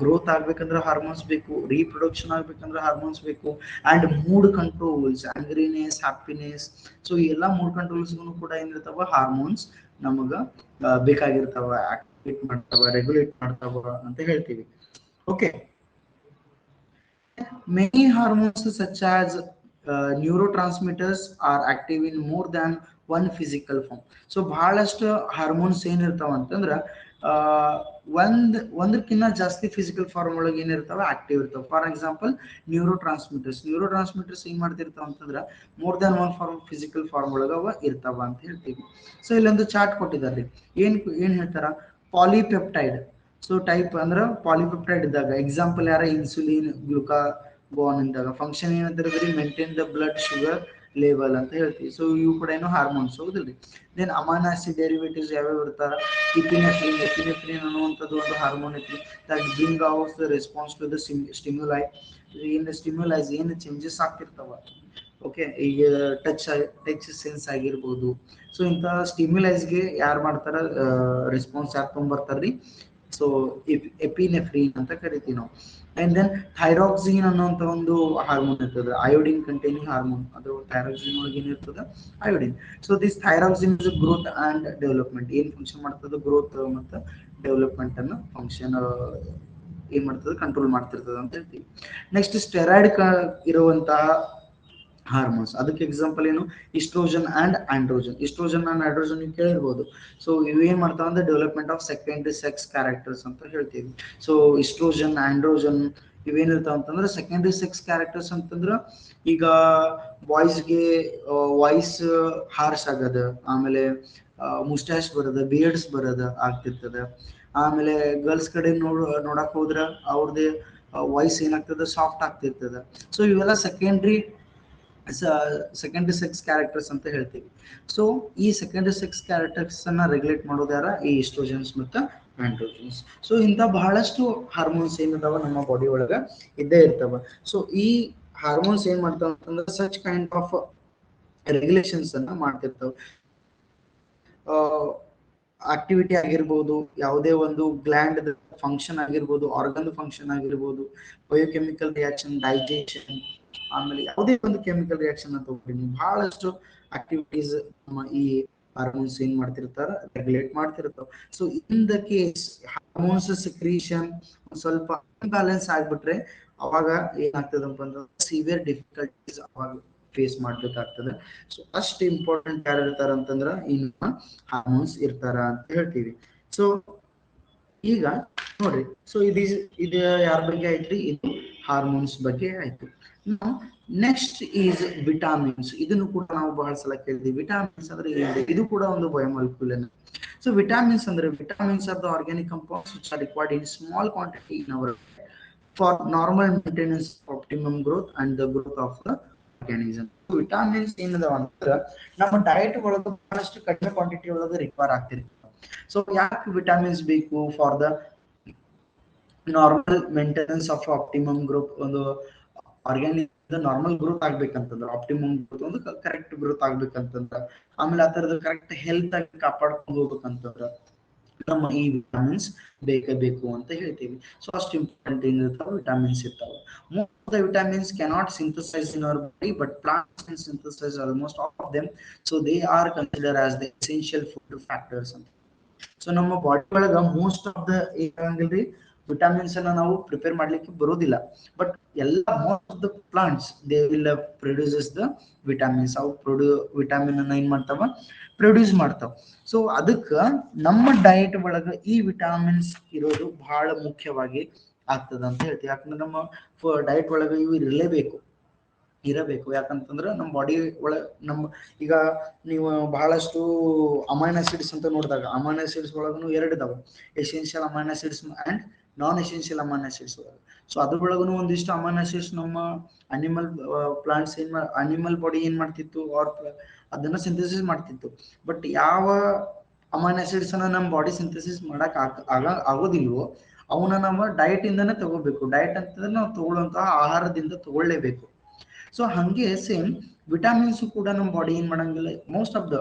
ಗ್ರೋತ್ ಆಗ್ಬೇಕಂದ್ರೆ ಹಾರ್ಮೋನ್ಸ್ ಬೇಕು. ರೀಪ್ರೊಡಕ್ಷನ್ ಆಗ್ಬೇಕಂದ್ರೆ ಹಾರ್ಮೋನ್ಸ್ ಬೇಕು. And mood controls, angriness, happiness, so ಈ ಎಲ್ಲಾ ಮೂಡ್ ಕಂಟ್ರೋಲ್ಸ್ಗೂ ಕೂಡ ಏನಿರ್ತಾವ, ಹಾರ್ಮೋನ್ಸ್ ನಮಗ ಬೇಕಾಗಿರ್ತಾವ, ಆಕ್ಟಿವೇಟ್ ಮಾಡ್ತಾವ, ರೆಗ್ಯುಲೇಟ್ ಮಾಡ್ತಾವ ಅಂತ ಹೇಳ್ತೀವಿ. Okay. Many hormones such as neurotransmitters are active in more than one physical form. So ಬಹಳಷ್ಟು ಹಾರ್ಮೋನ್ಸ್ ಏನಿರ್ತಾವ ಅಂತಂದ್ರ ಒಂದಕ್ಕಿಂತ ಜಾಸ್ತಿ ಫಿಸಿಕಲ್ ಫಾರ್ಮ್ ಒಳಗೆ ಏನಿರ್ತಾವ, ಆಕ್ಟಿವ್ ಇರ್ತಾವ. ಫಾರ್ ಎಕ್ಸಾಂಪಲ್ ನ್ಯೂರೋಟ್ರಾನ್ಸ್ಮಿಟರ್ಸ್ ಏನ್ ಮಾಡ್ತಿರ್ತಾವ ಅಂತಂದ್ರ more than one form physical form ಒಳಗ ಅವ ಇರ್ತಾವ ಅಂತ ಹೇಳ್ತೀವಿ. ಸೊ ಇಲ್ಲೊಂದು ಚಾರ್ಟ್ ಕೊಟ್ಟಿದ್ದಾರೆ. ಏನ್ ಹೇಳ್ತಾರ, ಪಾಲಿಪೆಪ್ಟೈಡ್. ಸೊ ಟೈಪ್ ಅಂದ್ರ ಪಾಲಿಪೆಪ್ಟೈಡ್ ಇದ್ದಾಗ ಎಕ್ಸಾಂಪಲ್ ಯಾರ, ಇನ್ಸುಲಿನ್, ಗ್ಲುಕಾಗೋನ್ ಇದ್ದಾಗ ಫಂಕ್ಷನ್ ಏನಂತಾರೆ, maintain the blood sugar level ಅಂತ ಹೇಳ್ತೀವಿ. ಸೊ ಇವು ಕೂಡ ಏನು ಹಾರ್ಮೋನ್ಸ್, ಹೌದಿಲ್ರಿ. ದೆನ್ ಅಮೈನೋ ಆಸಿಡ್ ಡೆರಿವೇಟಿವ್ಸ್ ಯಾವ್ಯಾವ ಇರ್ತಾರ, ಇಪಿನೆಫ್ರಿನ್ ಅನ್ನುವಂಥದ್ದು ಒಂದು ಹಾರ್ಮೋನ್ ಐತಿ. That bring out the response to the stimuli. ಏನು ಸ್ಟಿಮ್ಯುಲೈಸ್ ಏನು ಚೇಂಜಸ್ ಆಗ್ತಿರ್ತಾವ, ಓಕೆ, ಈಗ ಟಚ್ ಸೆನ್ಸ್ ಆಗಿರ್ಬೋದು. ಸೊ ಇಂಥ ಸ್ಟಿಮ್ಯುಲೈಸ್ಗೆ ಯಾರು ಮಾಡ್ತಾರ, ರೆಸ್ಪಾನ್ಸ್ ಯಾರು ತೊಗೊಂಬರ್ತಾರ್ರಿ, ಸೊ ಎಪಿನೆಫ್ರಿನ್ ಅಂತ ಕರಿತೀವಿ ನಾವು. ಅಂಡ್ ದೆನ್ ಥೈರಾಕ್ಸಿನ್ ಅನ್ನುವಂಥ ಒಂದು ಹಾರ್ಮೋನ್ ಇರ್ತದೆ, ಅಯೋಡಿನ್ ಕಂಟೈನಿಂಗ್ ಹಾರ್ಮೋನ್. ಅದು ಥೈರಾಕ್ಸಿನ್ ಒಳಗೆ ಏನಿರ್ತದೆ, iodine. So this thyroxine is growth and development. ಏನ್ ಫಂಕ್ಷನ್ ಮಾಡ್ತದೆ, ಗ್ರೋತ್ ಮತ್ತು ಡೆವಲಪ್ಮೆಂಟ್ ಅನ್ನು ಫಂಕ್ಷನ್ ಏನ್ ಮಾಡ್ತದೆ ಕಂಟ್ರೋಲ್ ಮಾಡ್ತಿರ್ತದೆ ಅಂತ ಹೇಳ್ತೀವಿ. ನೆಕ್ಸ್ಟ್ ಸ್ಟೆರಾಯ್ಡ್ ಇರುವಂತಹ ಹಾರ್ಮೋನ್ಸ್, ಅದಕ್ಕೆ ಎಕ್ಸಾಂಪಲ್ ಏನು, oestrogen and androgen. Oestrogen and androgen ನೀವು ಕೇಳಿರ್ಬೋದು. ಸೊ ಇವೇನ್ ಮಾಡ್ತಾವ ಅಂದ್ರೆ development of secondary sex characters ಅಂತ ಹೇಳ್ತೀವಿ. ಸೊ ಇಸ್ಟ್ರೋಜನ್ ಆಂಡ್ರೋಜನ್ ಇವೇನಿರ್ತಾವ ಅಂತಂದ್ರೆ ಸೆಕೆಂಡರಿ ಸೆಕ್ಸ್ ಕ್ಯಾರೆಕ್ಟರ್ಸ್ ಅಂತಂದ್ರೆ ಈಗ ಬಾಯ್ಸ್ಗೆ ವಾಯ್ಸ್ ಹಾರ್ಶ್ ಆಗದ, ಆಮೇಲೆ ಮುಸ್ಟಾಶ್ ಬರದ, ಬಿಯರ್ಡ್ಸ್ ಬರದ ಆಗ್ತಿರ್ತದೆ. ಆಮೇಲೆ ಗರ್ಲ್ಸ್ ಕಡೆ ನೋಡಕ್ ಹೋದ್ರ ಅವ್ರದ್ದು ವಾಯ್ಸ್ ಏನಾಗ್ತದೆ ಸಾಫ್ಟ್ ಆಗ್ತಿರ್ತದೆ. ಸೊ ಇವೆಲ್ಲ ಸೆಕೆಂಡರಿ ಸೆಕ್ಸ್ ಕ್ಯಾರೆಕ್ಟರ್ಸ್ ಅಂತ ಹೇಳ್ತೀವಿ. ಸೊ ಈ ಸೆಕೆಂಡರಿ ಸೆಕ್ಸ್ ಕ್ಯಾರೆಕ್ಟರ್ಸ್ ಅನ್ನ ರೆಗ್ಯುಲೇಟ್ ಮಾಡೋದು ಯಾರ, ಈ ಈಸ್ಟ್ರೋಜನ್ಸ್ ಮತ್ತು ಆಂಡ್ರೋಜನ್ಸ್. ಸೊ ಇಂಥ ಬಹಳಷ್ಟು ಹಾರ್ಮೋನ್ಸ್ ಏನಿದಾವ ನಮ್ಮ ಬಾಡಿ ಒಳಗ ಇದ್ದೇ ಇರ್ತಾವ. ಸೊ ಈ ಹಾರ್ಮೋನ್ಸ್ ಏನ್ ಮಾಡ್ತಾವ ಅಂತಂದ್ರೆ ಸಚ್ ಕೈಂಡ್ ಆಫ್ ರೆಗ್ಯುಲೇಷನ್ಸ್ ಅನ್ನ ಮಾಡ್ತಿರ್ತಾವ. ಆಕ್ಟಿವಿಟಿ ಆಗಿರ್ಬೋದು, ಯಾವುದೇ ಒಂದು ಗ್ಲ್ಯಾಂಡ್ ಫಂಕ್ಷನ್ ಆಗಿರ್ಬೋದು, ಆರ್ಗನ್ ಫಂಕ್ಷನ್ ಆಗಿರ್ಬೋದು, ಬಯೋಕೆಮಿಕಲ್ ರಿಯಾಕ್ಷನ್, ಡೈಜೆಷನ್, ಆಮೇಲೆ ಯಾವುದೇ ಒಂದು ಕೆಮಿಕಲ್ ರಿಯಾಕ್ಷನ್ ಅಂತ ಹೋಗ್ತೀನಿ, ಬಹಳಷ್ಟು ಆಕ್ಟಿವಿಟೀಸ್ ನಮ್ಮ ಈ ಹಾರ್ಮೋನ್ಸ್ ಏನ್ ಮಾಡ್ತಿರ್ತಾರ, ರೆಗ್ಯುಲೇಟ್ ಮಾಡ್ತಿರ್ತಾವ. So in the case hormones secretion ಸ್ವಲ್ಪ ಇಂಬ್ಯಾಲೆನ್ಸ್ ಆಗ್ಬಿಟ್ರೆ ಅವಾಗ ಏನಾಗ್ತದಪ್ಪ ಅಂದ್ರೆ ಸಿವಿಯರ್ ಡಿಫಿಕಲ್ಟೀಸ್ ಅವಾಗ ಫೇಸ್ ಮಾಡ್ಬೇಕಾಗ್ತದೆ. ಸೊ ಅಷ್ಟು ಇಂಪಾರ್ಟೆಂಟ್ ಯಾರು ಇರ್ತಾರ ಅಂತಂದ್ರ ಈ ನಮ್ಮ ಹಾರ್ಮೋನ್ಸ್ ಇರ್ತಾರ ಅಂತ ಹೇಳ್ತೀವಿ. ಸೊ ಈಗ ನೋಡ್ರಿ, ಸೊ ಇದು ಯಾರ ಬಗ್ಗೆ ಆಯ್ತ್ರಿ, ಇದು ಹಾರ್ಮೋನ್ಸ್ ಬಗ್ಗೆ ಆಯ್ತು. Next is vitamins. ಇದನ್ನು ಕೂಡ ನಾವು ಬಹಳ ಸಲ ಕೇಳಿದ್ವಿ. ವಿಟಾಮಿನ್ಸ್ ಅಂದ್ರೆ ಇದು ಕೂಡ ಒಂದು ಬಯೋಮಾಲಿಕ್ಯೂಲ್. ಸೊ ವಿಟಾಮಿನ್ಸ್ ಅಂದ್ರೆ vitamins are the organic compounds which are required in small quantity in our for normal maintenance, optimum growth and the growth of the organism. Vitamins ಏನದಾವ ಅಂದ್ರೆ ನಮ್ಮ ಡಯಟ್ ಒಳಗೆ ಬಹಳಷ್ಟು ಕಡಿಮೆ ಕ್ವಾಂಟಿಟಿ ಒಳಗೆ ರಿಕ್ವೈರ್ ಆಗ್ತಿರ್ತದೆ. ಸೊ ಯಾಕೆ ವಿಟಾಮಿನ್ಸ್ ಬೇಕು for the normal maintenance of optimum growth, ಒಂದು ಆರ್ಗ್ಯಾನಿಕ್ ನಾರ್ಮಲ್ ಗ್ರೋತ್ ಆಗ್ಬೇಕಂತಂದ್ರೆ, ಆಪ್ಟಿಮಮ್ ಗ್ರೋತ್ ಒಂದು ಕರೆಕ್ಟ್ ಗ್ರೋತ್ ಆಗ್ಬೇಕಂತಂದ್ರ, ಆಮೇಲೆ ಆ ತರದ ಕರೆಕ್ಟ್ ಹೆಲ್ತ್ ಆಗಿ ಕಾಪಾಡ್ಕೊಂಡು ಹೋಗ್ಬೇಕಂತಂದ್ರ ನಮ್ಮ ಈ ವಿಟಾಮಿನ್ಸ್ ಬೇಕೇ ಬೇಕು ಅಂತ ಹೇಳ್ತೀವಿ. ಸೊ ಅಷ್ಟು ಇಂಪಾರ್ಟೆಂಟ್ ಏನಿರ್ತಾವ ವಿಟಾಮಿನ್ಸ್ ಇರ್ತಾವ. Most of the vitamins cannot synthesize in our body, but plants can synthesize almost all of them. So they are consider as the essential food factors ಅಂತ. ಸೊ ನಮ್ಮ ಬಾಡಿ ಒಳಗ ಮೋಸ್ಟ್ ಆಫ್ ದ ಏನಾಗಿಲ್ರಿ ವಿಟಾಮಿನ್ಸ್ ಅನ್ನ ನಾವು ಪ್ರಿಪೇರ್ ಮಾಡ್ಲಿಕ್ಕೆ ಬರೋದಿಲ್ಲ, ಬಟ್ ಎಲ್ಲ most of the plants they will produces the vitamins. ಅವು ವಿಟಾಮಿನ್ ಅನ್ನ ಏನ್ ಮಾಡ್ತಾವ, ಪ್ರೊಡ್ಯೂಸ್ ಮಾಡ್ತಾವ. ಸೊ ಅದಕ್ಕ ನಮ್ಮ ಡಯಟ್ ಒಳಗ ಈ ವಿಟಾಮಿನ್ಸ್ ಇರೋದು ಬಹಳ ಮುಖ್ಯವಾಗಿ ಆಗ್ತದ ಅಂತ ಹೇಳ್ತೀವಿ. ಯಾಕಂದ್ರೆ ನಮ್ಮ ಡಯಟ್ ಒಳಗ ಇವು ಇರಬೇಕು. ಯಾಕಂತಂದ್ರೆ ನಮ್ಮ ಬಾಡಿ ನಮ್ಮ ಈಗ ನೀವು ಬಹಳಷ್ಟು ಅಮೈನೋ ಆಸಿಡ್ಸ್ ಅಂತ ನೋಡಿದಾಗ ಅಮೈನೋ ಆಸಿಡ್ಸ್ ಒಳಗೂ ಎರಡು ಇದಾವೆ, essential amino acids and non essential amino acids ಒಳಗೆ. ಸೊ ಅದ್ರೊಳಗೂ ಒಂದಿಷ್ಟು ಅಮೈನೋ ಆಸಿಡ್ಸ್ ನಮ್ಮ ಅನಿಮಲ್ ಪ್ಲಾಂಟ್ಸ್ ಅನಿಮಲ್ ಬಾಡಿ ಏನ್ ಮಾಡ್ತಿತ್ತು, ಆರ್ ಅದನ್ನ ಸಿಂಥಸಿಸ್ ಮಾಡ್ತಿತ್ತು. ಬಟ್ ಯಾವ ಅಮೈನೋ ಆಸಿಡ್ಸ್ ಅನ್ನ ನಮ್ಮ ಬಾಡಿ ಸಿಂಥಸಿಸ್ ಮಾಡಕ್ ಆಗೋದಿಲ್ವೋ ಅವನ್ನ ನಮ್ಮ ಡಯಟ್ ಇಂದಾನೆ ತಗೋಬೇಕು. ಡಯಟ್ ಅಂತಂದ್ರೆ ನಾವು ತಗೊಳ್ಳುವಂತಹ ಆಹಾರದಿಂದ ತಗೊಳ್ಳೇಬೇಕು. ಸೊ ಹಂಗೆ ಸೇಮ್ ವಿಟಾಮಿನ್ಸ್ ಕೂಡ ನಮ್ಮ ಬಾಡಿ ಏನ್ ಮಾಡಂಗಿಲ್ಲ, most of the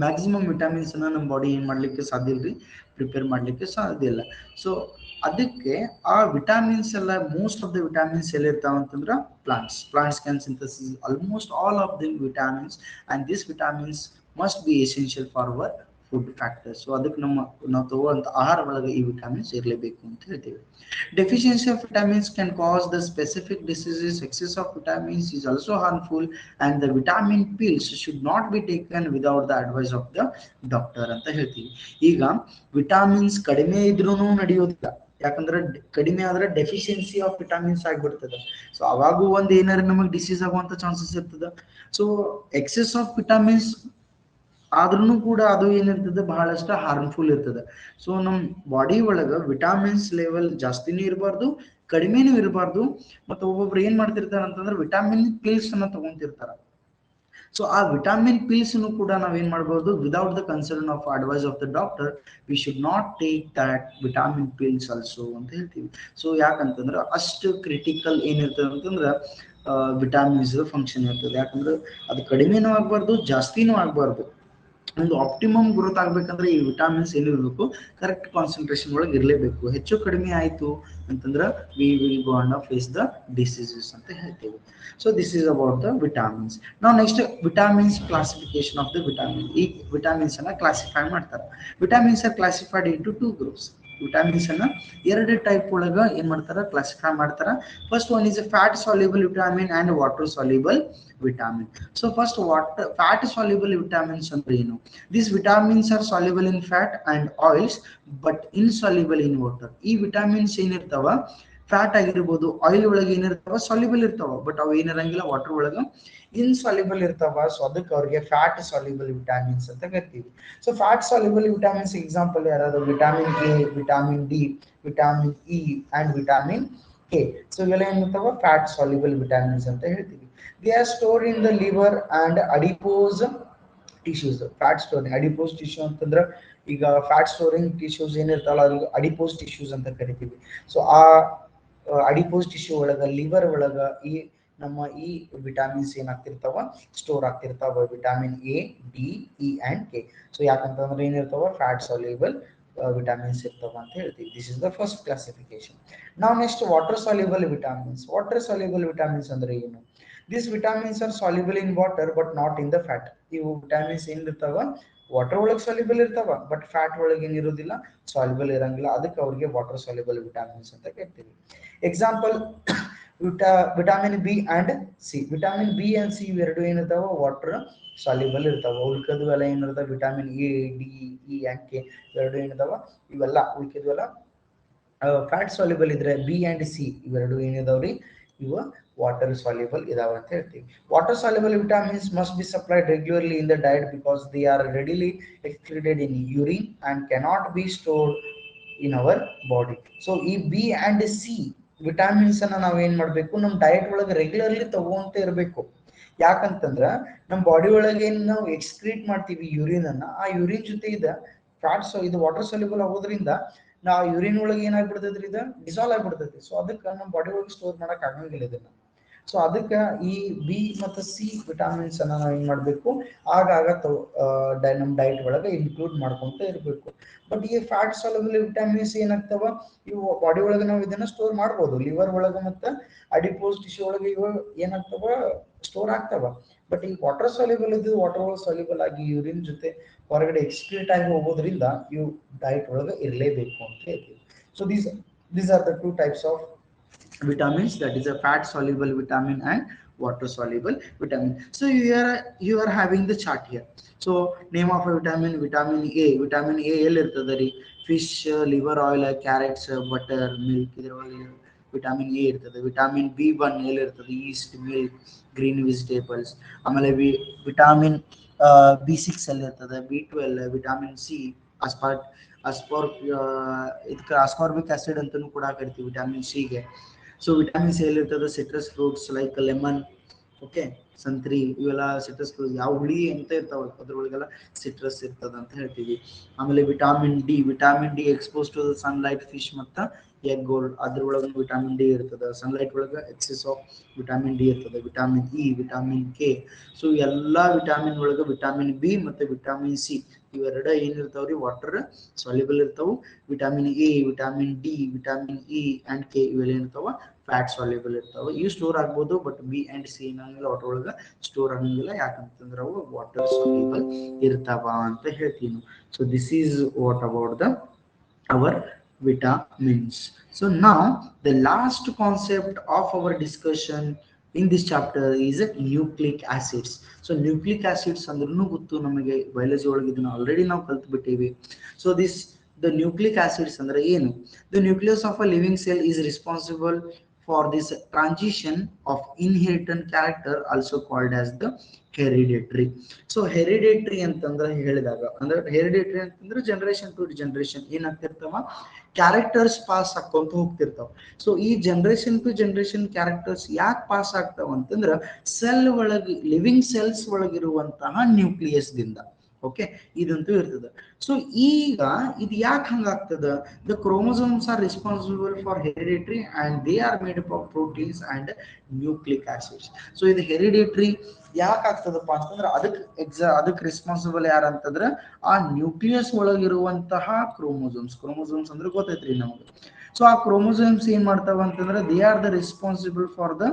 maximum vitamins ಅನ್ನ ನಮ್ಮ ಬಾಡಿ ಏನ್ ಮಾಡ್ಲಿಕ್ಕೆ ಸಾಧ್ಯ ಇಲ್ರಿ, ಪ್ರಿಪೇರ್ ಮಾಡ್ಲಿಕ್ಕೆ ಸಾಧ್ಯ ಇಲ್ಲ. ಸೊ ಅದಕ್ಕೆ ಆ ವಿಟಾಮಿನ್ಸ್ ಎಲ್ಲ ಮೋಸ್ಟ್ ಆಫ್ ದ ವಿಟಾಮಿನ್ಸ್ ಎಲ್ಲಿರ್ತಾವ ಅಂತಂದ್ರ plants can synthesis almost all of the vitamins, and this vitamins must be essential for our food factors. So ಅದಕ್ಕೆ ನಾವು ತಗೊಳ್ಳುವಂತ ಆಹಾರ ಒಳಗೆ ಈ ವಿಟಾಮಿನ್ಸ್ ಇರಲೇಬೇಕು ಅಂತ ಹೇಳ್ತೀವಿ. Deficiency of vitamins can cause the specific diseases. Excess of vitamins is also harmful and the vitamin pills should not be taken without the advice of the doctor ಅಂತ ಹೇಳ್ತೀವಿ. ಈಗ ವಿಟಾಮಿನ್ಸ್ ಕಡಿಮೆ ಇದ್ರೂ ನಡೆಯೋದಿಲ್ಲ, ಯಾಕಂದ್ರೆ ಕಡಿಮೆ ಆದ್ರೆ ಡೆಫಿಷಿಯನ್ಸಿ ಆಫ್ ವಿಟಾಮಿನ್ಸ್ ಆಗ್ಬಿಡ್ತದೆ. ಸೊ ಅವಾಗೂ ಒಂದ್ ಏನಾರ ನಮಗೆ ಡಿಸೀಸ್ ಆಗುವಂತ ಚಾನ್ಸಸ್ ಇರ್ತದೆ. ಸೊ ಎಕ್ಸೆಸ್ ಆಫ್ ವಿಟಾಮಿನ್ಸ್ ಆದ್ರೂ ಕೂಡ ಅದು ಏನಿರ್ತದೆ ಬಹಳಷ್ಟು ಹಾರ್ಮ್ಫುಲ್ ಇರ್ತದೆ. ಸೊ ನಮ್ ಬಾಡಿ ಒಳಗ ವಿಟಾಮಿನ್ಸ್ ಲೆವೆಲ್ ಜಾಸ್ತಿನೂ ಇರಬಾರ್ದು, ಕಡಿಮೆನೂ ಇರಬಾರ್ದು. ಮತ್ತೆ ಒಬ್ಬೊಬ್ರು ಏನ್ ಮಾಡ್ತಿರ್ತಾರ ಅಂತಂದ್ರೆ ವಿಟಾಮಿನ್ ಪಿಲ್ಸ್ ಅನ್ನ ತಗೊಂತಿರ್ತಾರ. ಸೊ ಆ ವಿಟಾಮಿನ್ ಪಿಲ್ಸ್ ಕೂಡ ನಾವೇನ್ ಮಾಡಬಹುದು, without the concern of advice of the doctor we should not take that vitamin pills also ಅಂತ ಹೇಳ್ತೀವಿ. ಸೊ ಯಾಕಂತಂದ್ರೆ ಅಷ್ಟು ಕ್ರಿಟಿಕಲ್ ಏನಿರ್ತದೆ ಅಂತಂದ್ರೆ ವಿಟಾಮಿನ್ಸ್ ಫಂಕ್ಷನ್ ಇರ್ತದೆ. ಯಾಕಂದ್ರೆ ಅದು ಕಡಿಮೆನೂ ಆಗ್ಬಾರ್ದು, ಜಾಸ್ತಿನೂ ಆಗ್ಬಾರ್ದು. ಒಂದು ಆಪ್ಟಿಮಮ್ ಗ್ರೋತ್ ಆಗ್ಬೇಕಂದ್ರೆ ಈ ವಿಟಾಮಿನ್ಸ್ ಏನಿರ್ಬೇಕು, ಕರೆಕ್ಟ್ ಕಾನ್ಸಂಟ್ರೇಷನ್ ಒಳಗೆ ಇರಲೇಬೇಕು. ಹೆಚ್ಚು ಕಡಿಮೆ ಆಯ್ತು ಅಂತಂದ್ರೆ we will go and face the diseases ಅಂತ ಹೇಳ್ತೇವೆ. So this is about the vitamins. ನಾವು next vitamins classification of the vitamin. ಈ ವಿಟಾಮಿನ್ಸ್ ಅನ್ನ ಕ್ಲಾಸಿಫೈ ಮಾಡ್ತಾರೆ. Vitamins are classified into 2 groups. Vitamins ಅನ್ನ ಎರಡು ಟೈಪ್ ಒಳಗ ಏನ್ ಮಾಡ್ತಾರ ಕ್ಲಾಸಿಫೈ ಮಾಡ್ತಾರ. First one is fat soluble vitamin and water soluble vitamin. So first water fat soluble vitamins ಅಂದ್ರೆ ಏನು? These vitamins are soluble in fat and oils but insoluble in water. ಈ ವಿಟಮಿನ್ಸ್ ಏನಿರ್ತಾವ ಫ್ಯಾಟ್ ಆಗಿರ್ಬೋದು, ಆಯಿಲ್ ಒಳಗೆ ಏನಿರ್ತಾವ ಸಾಲ್ಯುಬಲ್ ಇರ್ತಾವ, ಬಟ್ ಅವು ಏನಿರಂಗಿಲ್ಲ ವಾಟರ್ ಒಳಗ ಇನ್ಸಾಲ್ಯುಬಲ್ ಇರ್ತಾವ. ಸೊ ಅದಕ್ಕೆ ಅವ್ರಿಗೆ ಫ್ಯಾಟ್ ಸಾಲ್ಯುಬಲ್ ವಿಟಮಿನ್ಸ್ ಅಂತ ಕರಿತೀವಿ. So fat soluble vitamins example ಯಾರಾದ್ರು vitamin A, vitamin D, vitamin E and vitamin K. So ಇವೆಲ್ಲ ಏನಿರ್ತಾವ ಫ್ಯಾಟ್ ಸಾಲ್ಯುಬಲ್ ವಿಟಮಿನ್ಸ್ ಅಂತ ಹೇಳ್ತೀವಿ. They are stored in the liver and adipose tissues. Fat storing adipose tissue ಅಂತಂದ್ರೆ ಈಗ ಫ್ಯಾಟ್ ಸ್ಟೋರಿಂಗ್ ಟಿಶ್ಯೂಸ್ ಏನಿರ್ತಾವಲ್ಲ ಅವ್ರಿಗೆ ಅಡಿಪೋಸ್ ಟಿಶ್ಯೂಸ್ ಅಂತ ಕರಿತೀವಿ. ಸೊ ಆ ಅಡಿಪೋಸ್ ಟಿಶ್ಯೂ ಒಳಗ ಲಿವರ್ ಒಳಗ ಈ ನಮ್ಮ ಈ ವಿಟಮಿನ್ಸ್ ಏನಾಗ್ತಿರ್ತಾವ ಸ್ಟೋರ್ ಆಗ್ತಿರ್ತಾವ, vitamin A, D, E and K. So ಯಾಕಂತಂದ್ರೆ ಏನಿರ್ತಾವ ಫ್ಯಾಟ್ ಸಾಲ್ಯುಬಲ್ ವಿಟಮಿನ್ಸ್ ಇರ್ತಾವ ಅಂತ ಹೇಳ್ತೀವಿ. This is the first classification. ನಾವು next water soluble vitamins. Water soluble vitamins ಅಂದ್ರೆ ಏನು? These vitamins are soluble in water but not in the fat. ಇವು ವಿಟಮಿನ್ಸ್ ಏನಿರ್ತಾವ ವಾಟರ್ ಒಳಗೆ ಸಾಲ್ಯುಬಲ್ ಇರ್ತಾವ, ಬಟ್ ಫ್ಯಾಟ್ ಒಳಗೆ ಏನಿರೋದಿಲ್ಲ, ಸಾಲ್ಯುಬಲ್ ಇರಂಗಿಲ್ಲ. ಅದಕ್ಕೆ ಅವ್ರಿಗೆ ವಾಟರ್ ಸಾಲ್ಯುಬಲ್ ವಿಟಮಿನ್ಸ್ ಅಂತ ಕರಿತೀವಿ. Example vitamin B and C. Vitamin B and C ಇವೆರಡು ಏನಿರ್ತಾವ ವಾಟರ್ ಸಾಲ್ಯುಬಲ್ ಇರ್ತಾವ. ಉಳ್ಕದು ಎಲ್ಲ ಏನಿರ್ತಾವ vitamin A, D, E and K ಇವೆರಡು ಏನಿದಾವ ಇವೆಲ್ಲ ಉಳ್ಕಿದ್ವೆಲ್ಲ ಫ್ಯಾಟ್ ಸಾಲ್ಯುಬಲ್ ಇದ್ರೆ ಬಿ ಅಂಡ್ ಸಿ ಇವೆರಡು ಏನಿದಾವ್ರಿ ಇವ ವಾಟರ್ ಸಾಲ್ಯುಬಲ್ ಇದಾವ ಅಂತ ಹೇಳ್ತೀವಿ. Water soluble vitamins must be supplied regularly in the diet because they are readily excreted in urine and cannot be stored in our body. So ಈ ಬಿ ಅಂಡ್ ಸಿ ವಿಟಮಿನ್ಸ್ ಅನ್ನ ನಾವ್ ಏನ್ ಮಾಡ್ಬೇಕು, ನಮ್ ಡಯಟ್ ಒಳಗೆ ರೆಗ್ಯುಲರ್ಲಿ ತಗೊಂತ ಇರಬೇಕು. ಯಾಕಂತಂದ್ರ ನಮ್ ಬಾಡಿ ಒಳಗೆ ಏನ್ ನಾವು ಎಕ್ಸ್ಕ್ರೀಟ್ ಮಾಡ್ತೀವಿ ಯೂರಿನ್ ಅನ್ನ, ಆ ಯೂರಿನ್ ಜೊತೆ ಇದ ಫ್ಯಾಟ್ಸ್ ಇದು ವಾಟರ್ ಸಾಲ್ಯುಬಲ್ ಆಗೋದ್ರಿಂದ ನಾ ಯೂರಿನ್ ಒಳಗೆ ಏನಾಗ್ಬಿಡ್ತೈತ್ರಿ ಇದು ಡಿಸಾಲ್ವ್ ಆಗ್ಬಿಡ್ತೈತಿ. ಸೊ ಅದಕ್ಕೆ ನಮ್ಮ ಬಾಡಿ ಒಳಗೆ ಸ್ಟೋರ್ ಮಾಡಕ್ ಆಗಂಗಿಲ್ಲ ಇದನ್ನ. ಸೊ ಅದಕ್ಕೆ ಈ ಬಿ ಮತ್ತು ಸಿ ವಿಟಮಿನ್ಸ್ ಅನ್ನ ನಾವು ಏನ್ ಮಾಡ್ಬೇಕು ಆಗಾಗ ನಮ್ ಡಯಟ್ ಒಳಗೆ ಇನ್ಕ್ಲೂಡ್ ಮಾಡ್ಕೊಂತ ಇರ್ಬೇಕು. ಬಟ್ ಈ ಫ್ಯಾಟ್ ಸಾಲ್ಯುಬಲ್ ವಿಟಮಿನ್ಸ್ ಏನಾಗ್ತಾವ ಇವು ಬಾಡಿ ಒಳಗೆ ನಾವು ಇದನ್ನ ಸ್ಟೋರ್ ಮಾಡ್ಬೋದು. ಲಿವರ್ ಒಳಗೆ ಮತ್ತೆ ಅಡಿಪೋಸ್ ಟಿಶ್ಯೂ ಒಳಗೆ ಇವು ಏನಾಗ್ತಾವ ಸ್ಟೋರ್ ಆಗ್ತಾವ. ಬಟ್ ಈ ವಾಟರ್ ಸಾಲ್ಯುಬಲ್ ಇದು ವಾಟರ್ ಒಳಗೆ ಸಾಲ್ಯುಬಲ್ ಆಗಿ ಯೂರಿನ್ ಜೊತೆ ಹೊರಗಡೆ ಎಕ್ಸ್ಕ್ರೀಟ್ ಆಗಿ ಹೋಗೋದ್ರಿಂದ ಇವು ಡಯಟ್ ಒಳಗೆ ಇರಲೇಬೇಕು ಅಂತ ಹೇಳ್ತೀವಿ. So these are the two types of vitamins, that is a fat soluble vitamin and water soluble vitamin. So you are having the chart here. So name of a vitamin, vitamin A. Vitamin A ಎಲ್ಲಿ ಇರ್ತದೆ ರೀ? Fish, liver oil, carrots, butter, milk ಇದ್ರೊಳಗೆ ವಿಟಮಿನ್ ಎ ಇರ್ತದೆ. ವಿಟಮಿನ್ ಬಿ1 ಎಲ್ಲಿ ಇರ್ತದೆ? Yeast, milk, green vegetables. ಆಮೇಲೆ ವಿಟಮಿನ್ ಬಿ6 ಎಲ್ಲಿ ಇರ್ತದೆ? ಬಿ12, ವಿಟಮಿನ್ ಸಿ, ಇದಕ್ಕೆ ಅಸ್ಕಾರ್ಬಿಕ್ ಆಸಿಡ್ ಅಂತಾನೂ ಕೂಡ ಕರಿತೀವಿ ವಿಟಮಿನ್ ಸಿಗೆ. ಸೊ ವಿಟಮಿನ್ ಸಿ ಎಲ್ಲಿರ್ತದೆ? Citrus fruits like lemon, okay, ಸಂತ್ರಿ, ಇವೆಲ್ಲ ಸಿಟ್ರಸ್ ಫ್ರೂಟ್ಸ್. ಯಾವ ಹುಳಿ ಅಂತ ಇರ್ತಾವ ಅದ್ರೊಳಗೆಲ್ಲ ಸಿಟ್ರಸ್ ಇರ್ತದ ಅಂತ ಹೇಳ್ತೀವಿ. ಆಮೇಲೆ vitamin D expose to sunlight, fish ಮತ್ತು ಎಗ್ ಗೋಲ್ಡ್ ಅದ್ರೊಳಗೆ ವಿಟಮಿನ್ ಡಿ ಇರ್ತದೆ. ಸನ್ಲೈಟ್ ಒಳಗೆ ಎಕ್ಸೆಸ್ ಆಫ್ ವಿಟಮಿನ್ ಡಿ ಇರ್ತದೆ. Vitamin E, vitamin K. So ಎಲ್ಲ ವಿಟಮಿನ್ ಒಳಗೆ ವಿಟಮಿನ್ ಬಿ ಮತ್ತು ವಿಟಮಿನ್ ಸಿ ಇವೆರಡ ಏನಿರ್ತಾವ್ರಿ ವಾಟರ್ ಸಾಲ್ಯುಬಲ್ ಇರ್ತಾವ. Vitamin A, vitamin D, vitamin E and K ಇವೆಲ್ಲ ಏನಿರ್ತಾವ ಫ್ಯಾಟ್ ಸಾಲ್ಯುಬಲ್ ಇರ್ತಾವ. ಇವು ಸ್ಟೋರ್ ಆಗ್ಬೋದು, ಬಟ್ ಬಿ ಅಂಡ್ ಸಿ ಏನಂಗಿಲ್ಲ ವಾಟರ್ ಒಳಗೆ ಸ್ಟೋರ್ ಆಗಂಗಿಲ್ಲ. ಯಾಕಂತಂದ್ರೆ ಅವು ವಾಟರ್ ಸಾಲ್ಯುಬಲ್ ಇರ್ತಾವ ಅಂತ ಹೇಳ್ತೀವಿ. So this is what about the our vitamins. So now the last concept of our discussion in this chapter is nucleic acids. So nucleic acids ಅಂದ್ರೂ ಗೊತ್ತು ನಮಗೆ, ಬಯಾಲಜಿ ಒಳಗೆ ಇದನ್ನ ಆಲ್ರೆಡಿ ನಾವು ಕಲ್ತು ಬಿಟ್ಟಿವಿ. ಸೊ the nucleic acids ಅಂದ್ರೆ ಏನು? The nucleus of a living cell is responsible for this transition of inherited character, also called as the hereditary. So hereditary ಅಂತಂದ್ರೆ ಹೇಳಿದಾಗ ಅಂದ್ರೆ ಹೆರಿಡೇಟರಿ ಅಂತಂದ್ರೆ ಜನರೇಷನ್ ಟು ಜನರೇಷನ್ ಏನಾಗ್ತಿರ್ತಾವ ಕ್ಯಾರೆಕ್ಟರ್ಸ್ ಪಾಸ್ ಹಾಕೊಂತ ಹೋಗ್ತಿರ್ತಾವ. ಸೊ ಈ ಜನರೇಷನ್ ಟು ಜನರೇಷನ್ ಕ್ಯಾರೆಕ್ಟರ್ಸ್ ಯಾಕೆ ಪಾಸ್ ಆಗ್ತಾವ ಅಂತಂದ್ರ ಸೆಲ್ ಒಳಗೆ ಲಿವಿಂಗ್ ಸೆಲ್ಸ್ ಒಳಗಿರುವಂತಹ ನ್ಯೂಕ್ಲಿಯಸ್ ದಿಂದ, ಓಕೆ, ಇದಂತೂ ಇರ್ತದೆ. ಸೊ ಈಗ ಇದು ಯಾಕೆ ಹಂಗಾಗ್ತದ? The chromosomes are responsible for hereditary and they are made up of proteins and nucleic acids. So ಇದು ಹೆರಿಡೇಟರಿ ಯಾಕೆ ಆಗ್ತದಪ್ಪ ಅಂತಂದ್ರೆ ಅದಕ್ಕೆ ರೆಸ್ಪಾನ್ಸಿಬಲ್ ಯಾರಂತಂದ್ರೆ ಆ ನ್ಯೂಕ್ಲಿಯಸ್ ಒಳಗಿರುವಂತಹ ಕ್ರೋಮೋಸೋಮ್ಸ್ ಅಂದ್ರೆ ಗೊತ್ತೈತ್ರಿ ನಮಗೆ. ಸೊ ಆ ಕ್ರೋಮೋಸೋಮ್ಸ್ ಏನ್ ಮಾಡ್ತಾವ ಅಂತಂದ್ರೆ they are the responsible for the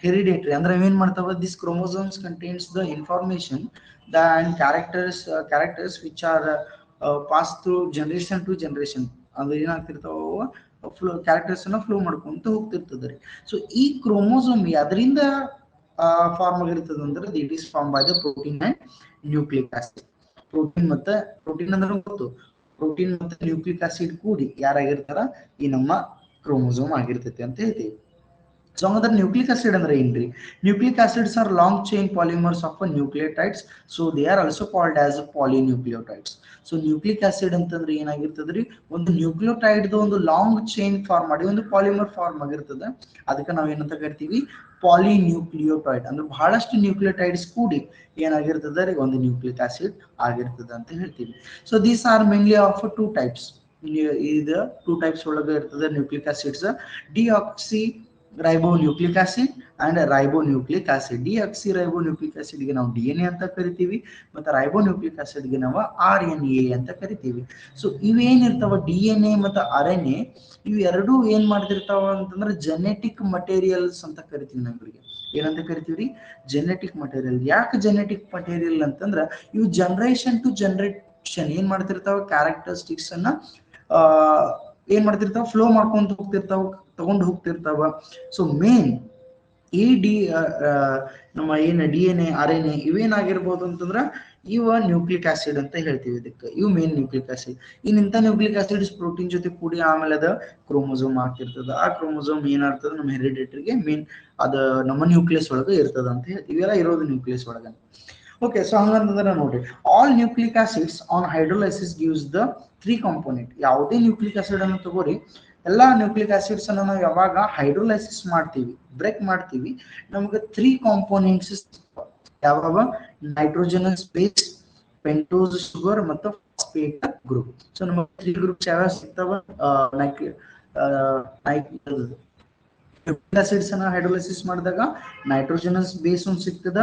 hereditary. ಅಂದ್ರೆ ಏನ್ ಮಾಡ್ತಾವ? This chromosomes contains the information and characters which are pass through generation to generation ಅದು ಏನಾಗ್ತಿರ್ತಾವ ಫ್ಲೋ ಕ್ಯಾರೆಕ್ಟರ್ಸ್ ಅನ್ನ ಫ್ಲೋ ಮಾಡ್ಕೊಂತ ಹೋಗ್ತಿರ್ತದೆ ರೀ. ಸೊ ಈ ಕ್ರೋಮೋಸೋಮ್ ಅದರಿಂದ ಫಾರ್ಮ್ ಆಗಿರ್ತದೆ ಅಂದ್ರೆ it is form by the protein and nucleic acid. Protein ಅಂದ್ರೆ ಗೊತ್ತು, ಪ್ರೋಟೀನ್ ಮತ್ತೆ ನ್ಯೂಕ್ಲಿಕ್ ಆಸಿಡ್ ಕೂಡಿ ಯಾರಾಗಿರ್ತಾರ ಈ ನಮ್ಮ ಕ್ರೋಮೋಸೋಮ್ ಆಗಿರ್ತೈತಿ ಅಂತ ಹೇಳ್ತೀವಿ. ಸೊ ಹಂಗಂದ್ರೆ ನ್ಯೂಕ್ಲಿಕ್ ಆಸಿಡ್ ಅಂದ್ರೆ ಏನ್ರಿ? Nucleic acids are long chain polymers of nucleotides. So they are also called as polynucleotides. So nucleic acid ಅಂತಂದ್ರೆ ಏನಾಗಿರ್ತದ್ರಿ? ಒಂದು ನ್ಯೂಕ್ಲಿಯೋಟೈಡ್ ಒಂದು ಲಾಂಗ್ ಚೈನ್ ಫಾರ್ಮ್ ಮಾಡಿ ಒಂದು ಪಾಲಿಮರ್ ಫಾರ್ಮ್ ಆಗಿರ್ತದೆ. ಅದಕ್ಕೆ ನಾವು ಏನಂತ ಕರಿತೀವಿ? ಪಾಲಿನ್ಯೂಕ್ಲಿಯೋಟೈಡ್. ಅಂದ್ರೆ ಬಹಳಷ್ಟು ನ್ಯೂಕ್ಲಿಯೋಟೈಡ್ಸ್ ಕೂಡಿ ಏನಾಗಿರ್ತದೆ ರೀ? ಒಂದು ನ್ಯೂಕ್ಲಿಕ್ ಆಸಿಡ್ ಆಗಿರ್ತದೆ ಅಂತ ಹೇಳ್ತೀವಿ. So these are mainly of two types. ಇದು ಟೂ ಟೈಪ್ಸ್ ಒಳಗೆ ಇರ್ತದೆ nucleic acids. Deoxyribonucleic acid and ribonucleic acid. Deoxyribonucleic acid ಗೆ ನಾವು DNA ಅಂತ ಕರಿತೀವಿ, ಮತ್ತೆ ರೈಬೋನ್ಯೂಕ್ಲಿಕ್ ಆಸಿಡ್ ಗೆ ನಾವು RNA ಅಂತ ಕರಿತೀವಿ. ಸೊ ಇವೇನಿರ್ತಾವ DNA ಮತ್ತು RNA, ಇವು ಎರಡೂ ಏನ್ ಮಾಡ್ತಿರ್ತಾವ ಅಂತಂದ್ರೆ ಜೆನೆಟಿಕ್ ಮಟೀರಿಯಲ್ಸ್ ಅಂತ ಕರಿತೀವಿ ನಾವು ಇವ್ರಿಗೆ. ಏನಂತ ಕರಿತೀವ್ರಿ? Genetic material. ಯಾಕೆ ಜೆನೆಟಿಕ್ ಮಟೀರಿಯಲ್ ಅಂತಂದ್ರ ಇವು ಜನರೇಷನ್ ಟು ಜನರೇಷನ್ ಏನ್ ಮಾಡ್ತಿರ್ತಾವ? ಕ್ಯಾರೆಕ್ಟರಿಸ್ಟಿಕ್ಸ್ ಅನ್ನ ಏನ್ ಮಾಡ್ತಿರ್ತಾವ? ಫ್ಲೋ ಮಾಡ್ಕೊಂತ ಹೋಗ್ತಿರ್ತಾವ, ತಗೊಂಡು ಹೋಗ್ತಿರ್ತಾವ. ಸೊ ಮೇನ್ ಈ ನಮ್ಮ ಏನು DNA RNA ಇವೇನಾಗಿರ್ಬೋದು ಅಂತಂದ್ರ ಇವ ನ್ಯೂಕ್ಲಿಕ್ ಆಸಿಡ್ ಅಂತ ಹೇಳ್ತೀವಿ ಇದಕ್ಕೆ. ಇವು ಮೇನ್ ನ್ಯೂಕ್ಲಿಕ್ ಆಸಿಡ್. ಇಂಥ ನ್ಯೂಕ್ಲಿಕ್ ಆಸಿಡ್ಸ್ ಪ್ರೋಟೀನ್ ಜೊತೆ ಕೂಡಿ ಆಮೇಲೆ ಅದ ಕ್ರೋಮೋಸೋಮ್ ಆಗ್ತಿರ್ತದ. ಆ ಕ್ರೋಮೋಸೋಮ್ ಏನಾಗ್ತದ? ನಮ್ಮ ಹೆರಿಡಿಟರಿಗೆ ಮೇನ್ ಅದ ನಮ್ಮ ನ್ಯೂಕ್ಲಿಯಸ್ ಒಳಗೆ ಇರ್ತದ ಅಂತ ಹೇಳ್ತೀವಿ. ಇವೆಲ್ಲ ಇರೋದು ನ್ಯೂಕ್ಲಿಯಸ್ ಒಳಗ. ಓಕೆ, ಸೊ ಹಂಗಂತಂದ್ರೆ ನೋಡ್ರಿ, all nucleic acids on hydrolysis gives the 3 component. ಯಾವುದೇ ನ್ಯೂಕ್ಲಿಕ್ ಆಸಿಡ್ ಅನ್ನು ತಗೋರಿ, ಎಲ್ಲಾ ನ್ಯೂಕ್ಲಿಕ್ ಆಸಿಡ್ಸ್ ಅನ್ನು ನಾವು ಯಾವಾಗ ಹೈಡ್ರೋಲೈಸಿಸ್ ಮಾಡ್ತೀವಿ, ಬ್ರೇಕ್ ಮಾಡ್ತೀವಿ, ನಮಗೆ 3 ಕಾಂಪೋನೆಂಟ್ಸ್ ಯಾವಾಗ? ನೈಟ್ರೋಜನಸ್ ಬೇಸ್, ಪೆಂಟೋಸ್ ಶುಗರ್ ಮತ್ತು ಫಾಸ್ಫೇಟ್ ಗ್ರೂಪ್. ಸೊ ನಮಗೆ 3 ಗ್ರೂಪ್ಸ್ ಯಾವ ಸಿಗ್ತಾವ? ನ್ಯೂಕ್ಲಿಕ್ ಆಸಿಡ್ಸ್ ಅನ್ನ ಹೈಡ್ರೋಲೈಸಿಸ್ ಮಾಡಿದಾಗ ನೈಟ್ರೋಜನಸ್ ಬೇಸ್ ಒಂದು ಸಿಗ್ತದ,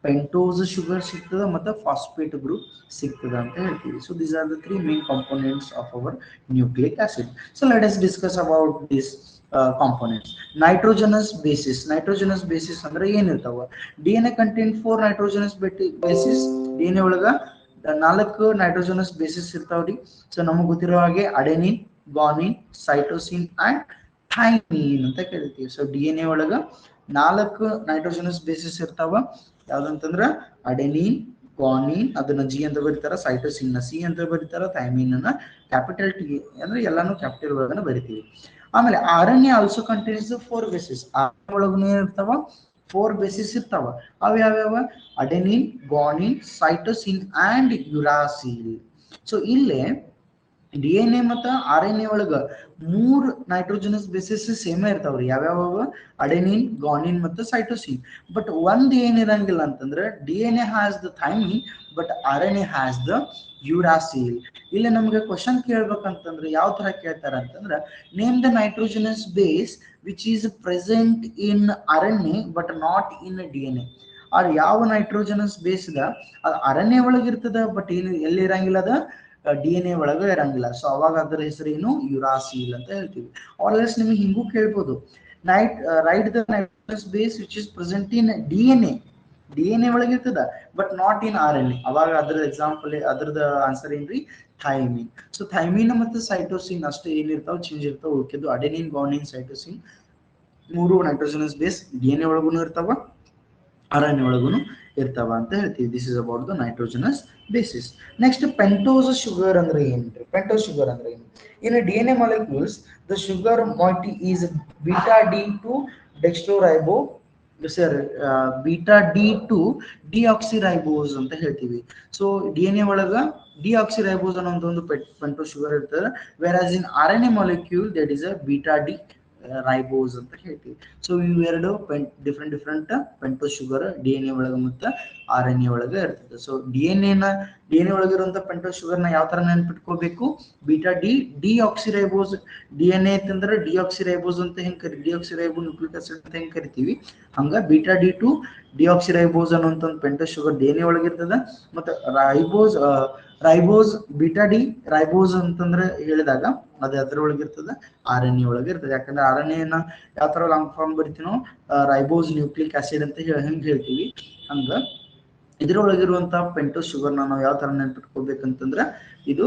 ಪೆಂಟೋಸ್ ಶುಗರ್ ಸಿಗ್ತದ, ಮತ್ತು ಫಾಸ್ಫೇಟ್ ಗ್ರೂಪ್ ಸಿಗ್ತದ ಅಂತ ಹೇಳ್ತೀವಿ. So these are the 3 main components of our nucleic acid. So let us discuss about this components. Nitrogenous basis. Nitrogenous basis ಅಂದ್ರೆ ಏನಿರ್ತಾವ? DNA contain 4 nitrogenous basis. DNA ಒಳಗ 4 ನೈಟ್ರೋಜನಸ್ ಬೇಸಿಸ್ ಇರ್ತಾವ್ರಿ. ಸೊ ನಮಗೆ ಗೊತ್ತಿರೋ ಹಾಗೆ adenine, guanine, cytosine and thymine ಅಂತ ಕರಿತೀವಿ. ಸೊ DNA ಒಳಗ 4 ನೈಟ್ರೋಜನಸ್ ಬೇಸಿಸ್ ಇರ್ತಾವ. ಯಾವ್ದಂತಂದ್ರ ಅಡೆನಿನ್, ಗ್ವಾನಿನ್ ಅದನ್ನ G ಅಂತ ಬರೀತಾರ, ಸೈಟೋಸಿನ್ ನ C ಅಂತ ಬರೀತಾರ, ಥೈಮಿನ್ ಅನ್ನ ಕ್ಯಾಪಿಟಲ್ T ಅಂದ್ರೆ ಎಲ್ಲಾನು ಕ್ಯಾಪಿಟಲ್ ಒಳಗನ ಬರಿತೀವಿ. ಆಮೇಲೆ RNA also contains 4 basis. RNA ಒಳಗನು ಇರ್ತಾವ 4 ಬೇಸಿಸ್ ಇರ್ತಾವ. ಅವು ಯಾವ್ಯಾವ? Adenine, guanine, cytosine and uracil. So ಇಲ್ಲೇ DNA ಮತ್ತು RNA ಒಳಗ 3 ನೈಟ್ರೋಜನಸ್ ಬೇಸಿಸ್ ಸೇಮ್ ಇರ್ತಾವ್ರಿ. ಯಾವ್ಯಾವ? ಅಡೆನಿನ್, ಗ್ವಾನಿನ್ ಮತ್ತು ಸೈಟೋಸಿನ್. ಬಟ್ ಒಂದ್ ಏನಿರಂಗಿಲ್ಲ ಅಂತಂದ್ರೆ DNA has the thymine but RNA has the uracil. ಇಲ್ಲಿ ನಮ್ಗೆ ಕ್ವಶನ್ ಕೇಳ್ಬೇಕಂತಂದ್ರೆ ಯಾವ ತರ ಕೇಳ್ತಾರ ಅಂತಂದ್ರೆ, name the nitrogenous base which is present in RNA but not in DNA. Or ಯಾವ ನೈಟ್ರೋಜನಸ್ ಬೇಸ್ ಅದು RNA ಒಳಗಿರ್ತದ ಬಟ್ ಏನು ಎಲ್ಲಿ ಇರಂಗಿಲ್ಲ? ಅದ DNA ಒಳಗೆ ಇರಂಗಿಲ್ಲ. ಸೊ ಅವಾಗ ಅದರ ಹೆಸರೇನು? ಯುರಾಸಿಲ್ ಅಂತ ಹೇಳ್ತೀವಿ. ಆಲ್ರೆಸ್ ನಿಮಗೆ ಹಿಂಗೂ ಕೇಳ್ಬೋದು, write the nitrogenous base which is present in DNA ಒಳಗಿರ್ತದ ಬಟ್ ನಾಟ್ ಇನ್ RNA. ಅವಾಗ ಅದ್ರ ಎಕ್ಸಾಂಪಲ್ ಅದ್ರದ ಆನ್ಸರ್ ಏನ್ರಿ? ಥೈಮಿನ್. ಸೊ ಥೈಮಿನ್ ಮತ್ತು ಸೈಟೋಸಿನ್ ಅಷ್ಟೇ ಏನಿರ್ತಾವ ಚೇಂಜ್ ಇರ್ತಾವ. ಉಳ್ಕಿದ್ದು adenine, guanine, cytosine 3 nitrogenous base DNA ಒಳಗೂ ಇರ್ತಾವ, RNA ಒಳಗೂ ಇರ್ತಾವ ಅಂತ ಹೇಳ್ತೀವಿ. This is about the nitrogenous bases. Next pentose sugar ಅಂದ್ರೆ ಏನ್ರಿ? ಪೆಂಟೋಸ್ ಶುಗರ್ ಅಂದ್ರೆ ಏನು? ಇನ್ DNA molecules the sugar moiety is beta D2 dextroribose beta D2 deoxyribose ಅಂತ ಹೇಳ್ತೀವಿ. ಸೊ DNA ಒಳಗ deoxyribose ಅನ್ನೋ ಒಂದು ಪೆಂಟೋಸ್ ಶುಗರ್ ಇರ್ತದೆ. whereas in RNA molecule that is a beta D ribose ಅಂತ ಹೇಳ್ತೀವಿ. ಸೊ ಇವೆರಡು ಡಿಫ್ರೆಂಟ್ ಪೆಂಟೋಸ್ ಶುಗರ್ DNA ಒಳಗೆ ಮತ್ತು RNA ಒಳಗೆ ಇರ್ತದೆ. ಸೊ DNA ಒಳಗಿರುವಂತ ಪೆಂಟೋಸ್ ಶುಗರ್ ನ ಯಾವ ತರ ನೆನ್ಪಿಟ್ಕೋಬೇಕು? Beta deoxyribose. DNA ಅಂತಂದ್ರೆ ಡಿಆಕ್ಸಿರೈಬೋಸ್ ಅಂತ ಡಿಆಕ್ಸಿರೈಬೋ ನ್ಯೂಕ್ಲಿಕ್ ಆಸಿಡ್ ಅಂತ ಹೆಂಗ್ ಕರಿತೀವಿ, ಹಂಗ ಬೀಟಾ D2 ಡಿಆಕ್ಸಿರೈಬೋಸ್ ಅನ್ನುವಂತ ಪೆಂಟೋಸ್ ಶುಗರ್ DNA ಒಳಗಿರ್ತದ. ಮತ್ತು ರೈಬೋಸ್ ಬೀಟಾ ಡಿ ರೈಬೋಸ್ ಅಂತಂದ್ರೆ ಹೇಳಿದಾಗ ಅದು ಅದರೊಳಗಿರ್ತದ, RNA ಒಳಗಿರ್ತದೆ. ಯಾಕಂದ್ರೆ RNA ನ ಯಾವ ತರ ಲಾಂಗ್ ಫಾರ್ಮ್ ಬರಿತೀನೋ ರೈಬೋಸ್ ನ್ಯೂಕ್ಲಿಕ್ ಆಸಿಡ್ ಅಂತ ಹೆಂಗ್ ಹೇಳ್ತೀವಿ, ಹಂಗ ಇದ್ರೊಳಗಿರುವಂತಹ ಪೆಂಟೋಸ್ ಶುಗರ್ ನಾವು ಯಾವ ತರ ನೆನ್ಪಿಟ್ಕೋಬೇಕಂತಂದ್ರೆ ಇದು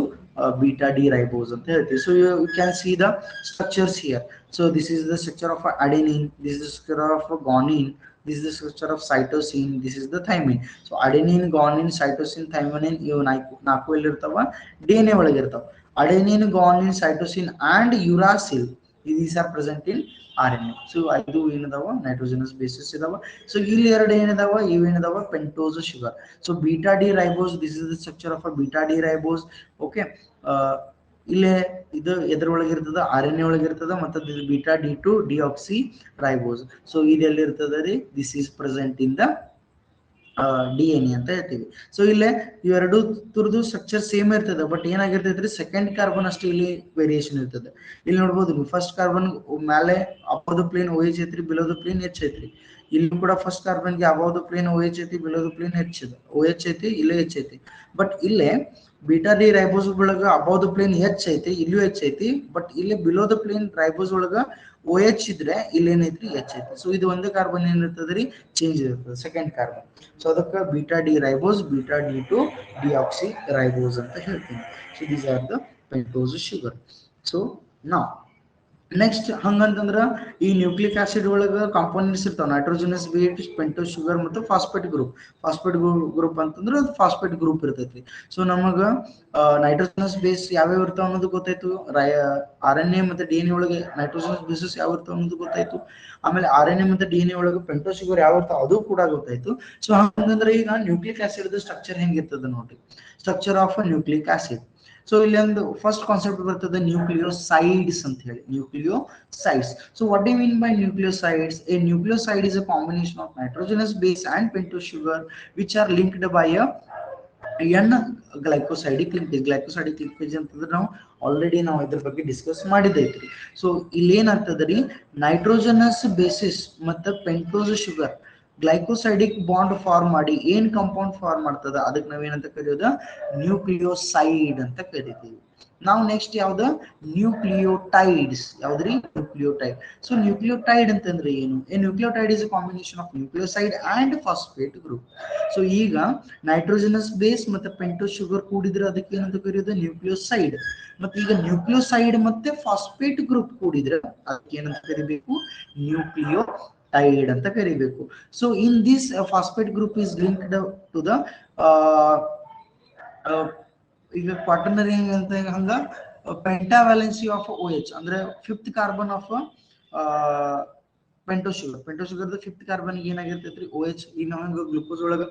beta D ribose ಅಂತ ಹೇಳ್ತೀವಿ. So you can see the structures here. So this is the structure of adenine, this is the structure of guanine, this is the structure of cytosine, this is the thymine. So adenine, guanine, cytosine, thymine ಇವು ನಾಲ್ಕು ಎಲ್ಲಿ ಇರ್ತಾವ, DNA ಒಳಗೆ ಇರ್ತಾವ. Adenine, guanine, cytosine and uracil, these are present in RNA. So ಐದು ಏನದಾವ ನೈಟ್ರೋಜನಸ್ ಬೇಸಿಸ್ ಇದಾವ. ಸೊ ಇಲ್ಲಿ ಎರಡು ಏನಿದಾವ, ಇವೇನಿದಾವ pentose sugar. So beta D ribose, this is the structure of a beta D ribose. Okay, ಇಲ್ಲೇ ಇದು ಎದ್ರೊಳಗೆ ಇರ್ತದ, RNA ಒಳಗೆ ಇರ್ತದ. ಮತ್ತು beta D two deoxy ribose. So ಇದೆಲ್ಲಿ ಇರ್ತದ ರೀ, this is present in the DNA ಅಂತ ಹೇಳ್ತೀವಿ. ಸೊ ಇಲ್ಲೇ ಇವೆರಡು ತುರ್ದು ಸ್ಟ್ರಕ್ಚರ್ ಸೇಮ್ ಇರ್ತದೆ, ಬಟ್ ಏನಾಗಿರ್ತೈತ್ರಿ, ಸೆಕೆಂಡ್ ಕಾರ್ಬನ್ ಅಷ್ಟು ಇಲ್ಲಿ ವೇರಿಯೇಷನ್ ಇರ್ತದೆ. ಇಲ್ಲಿ ನೋಡ್ಬೋದು, ಫಸ್ಟ್ ಕಾರ್ಬನ್ ಮೇಲೆ ಅಬೌವ್ ದ ಪ್ಲೇನ್ OH ಐತ್ರಿ, ಬಿಲೋ ದ ಪ್ಲೇನ್ H ಐತ್ರಿ. ಇಲ್ಲಿ ಕೂಡ ಫಸ್ಟ್ ಕಾರ್ಬನ್ಗೆ ಅಬೌವ್ ದ ಪ್ಲೇನ್ OH ಐತಿ, ಬಿಲೋ ದ ಪ್ಲೇನ್ OH ಐತಿ, ಇಲ್ಲೇ H ಐತಿ. ಬಟ್ ಇಲ್ಲೇ ಬೀಟಾ ಡಿ ರೈಬೋಸ್ ಒಳಗ ಅಬೌವ್ ದ ಪ್ಲೇನ್ H ಐತಿ, ಇಲ್ಲೂ H ಐತಿ. ಬಟ್ ಇಲ್ಲಿ ಬಿಲೋ ದ ಪ್ಲೇನ್ ರೈಬೋಸ್ ಒಳಗ OH ಇದ್ರೆ ಇಲ್ಲಿ ಏನೈತ್ರಿ H ಐತಿ. ಸೊ ಇದು ಒಂದು ಕಾರ್ಬನ್ ಏನಿರ್ತದ್ರಿ, ಚೇಂಜ್ ಇರ್ತದೆ, ಸೆಕೆಂಡ್ ಕಾರ್ಬನ್. ಸೊ ಅದಕ್ಕೆ beta D ribose, beta D two deoxy ribose ಅಂತ ಹೇಳ್ತೀನಿ. So these are the pentose sugar. So ನಾವು ನೆಕ್ಸ್ಟ್ ಹಂಗಂತಂದ್ರ ಈ ನ್ಯೂಕ್ಲಿಕ್ ಆಸಿಡ್ ಒಳಗ ಕಾಂಪೋನೆಂಟ್ಸ್ ಇರ್ತಾವ, ನೈಟ್ರೋಜನಸ್ ಬೇಸ್, ಪೆಂಟೋಸ್ ಶುಗರ್ ಮತ್ತು ಫಾಸ್ಫೇಟ್ ಗ್ರೂಪ್. ಫಾಸ್ಫೇಟ್ ಗ್ರೂಪ್ ಅಂತಂದ್ರೆ ಅದು ಫಾಸ್ಫೇಟ್ ಗ್ರೂಪ್ ಇರ್ತೈತಿ. ಸೊ ನಮಗ ನೈಟ್ರೋಜನಸ್ ಬೇಸ್ ಯಾವ್ಯಾವ ಇರ್ತಾವ ಅನ್ನೋದು ಗೊತ್ತಾಯ್ತು. RNA ಮತ್ತೆ DNA ಒಳಗೆ ನೈಟ್ರೋಜನಸ್ ಬೇಸಸ್ ಯಾವ ಇರ್ತಾವ ಅನ್ನೋದು ಗೊತ್ತಾಯ್ತು. ಆಮೇಲೆ RNA ಮತ್ತೆ DNA ಒಳಗೆ ಪೆಂಟೋಸ್ ಶುಗರ್ ಯಾವ ಇರ್ತಾವ ಅದು ಕೂಡ ಗೊತ್ತಾಯ್ತು. ಸೊ ಹಂಗಂದ್ರೆ ಈಗ ನ್ಯೂಕ್ಲಿಕ್ ಆಸಿಡ್ ಸ್ಟ್ರಕ್ಚರ್ ಹೆಂಗಿರ್ತದ ನೋಡ್ರಿ, structure of nucleic acid. So ಇಲ್ಲಿ ಒಂದು ಫಸ್ಟ್ ಕಾನ್ಸೆಪ್ಟ್ ಬರ್ತದೆ ನ್ಯೂಕ್ಲಿಯೋಸೈಡ್ಸ್ ಅಂತ ಹೇಳಿ, nucleosides. So what do you mean by nucleosides? A nucleoside is a combination of nitrogenous base and pentose sugar which are linked by a N glycosidic linkage. Glycosidic linkage ಅಂತಂದ್ರೆ ನಾವು ಇದ್ರ ಬಗ್ಗೆ ಡಿಸ್ಕಸ್ ಮಾಡಿದೈತ್ರಿ. ಸೊ ಇಲ್ಲಿ ಏನಾಗ್ತದ್ರಿ, ನೈಟ್ರೋಜನಸ್ ಬೇಸಿಸ್ ಮತ್ತು pentose sugar glycosidic bond form ಮಾಡಿ ಏನ್ ಕಾಂಪೌಂಡ್ ಫಾರ್ಮ್ ಮಾಡ್ತದ, ಅದಕ್ಕೆ ನಾವೇನಂತ ಕರೆಯೋದ, ನ್ಯೂಕ್ಲಿಯೋಸೈಡ್ ಅಂತ ಕರಿತೀವಿ. ನಾವು ನೆಕ್ಸ್ಟ್ ಯಾವ್ದ, ನ್ಯೂಕ್ಲಿಯೋಟೈಡ್ಸ್. ಯಾವ್ದ್ರಿ, ನ್ಯೂಕ್ಲಿಯೋಟೈಡ್. ಸೊ ನ್ಯೂಕ್ಲಿಯೋಟೈಡ್ ಅಂತಂದ್ರೆ ಏನು? A nucleotide is a combination of nucleoside and phosphate group. So ಈಗ ನೈಟ್ರೋಜನಸ್ ಬೇಸ್ ಮತ್ತೆ ಪೆಂಟೋಸ್ ಶುಗರ್ ಕೂಡಿದ್ರೆ ಅದಕ್ಕೆ ಏನಂತ ಕರೆಯೋದು, ನ್ಯೂಕ್ಲಿಯೋಸೈಡ್. ಮತ್ತೆ ಈಗ ನ್ಯೂಕ್ಲಿಯೋಸೈಡ್ ಮತ್ತೆ ಫಾಸ್ಫೇಟ್ ಗ್ರೂಪ್ ಕೂಡಿದ್ರೆ ಅದಕ್ಕೆ ಏನಂತ ಕರಿಬೇಕು, ನ್ಯೂಕ್ಲಿಯೋಟೈಡ್ ಅಂತ ಕರಿಬೇಕು. So in this phosphate group is linked to the ಈಗ ಕ್ವಾಟರ್ನರಿ ಅಂತ ಹಂಗ ಪೆಂಟಾವ್ಯಾಲೆನ್ಸಿ ಆಫ್ OH ಅಂದ್ರೆ fifth carbon of pentose sugar. Pentose sugar fifth carbon ಏನಾಗಿರ್ತೈತ್ರಿ, OH. ಈಗ ನಾವು ಗ್ಲೂಕೋಸ್ ಒಳಗ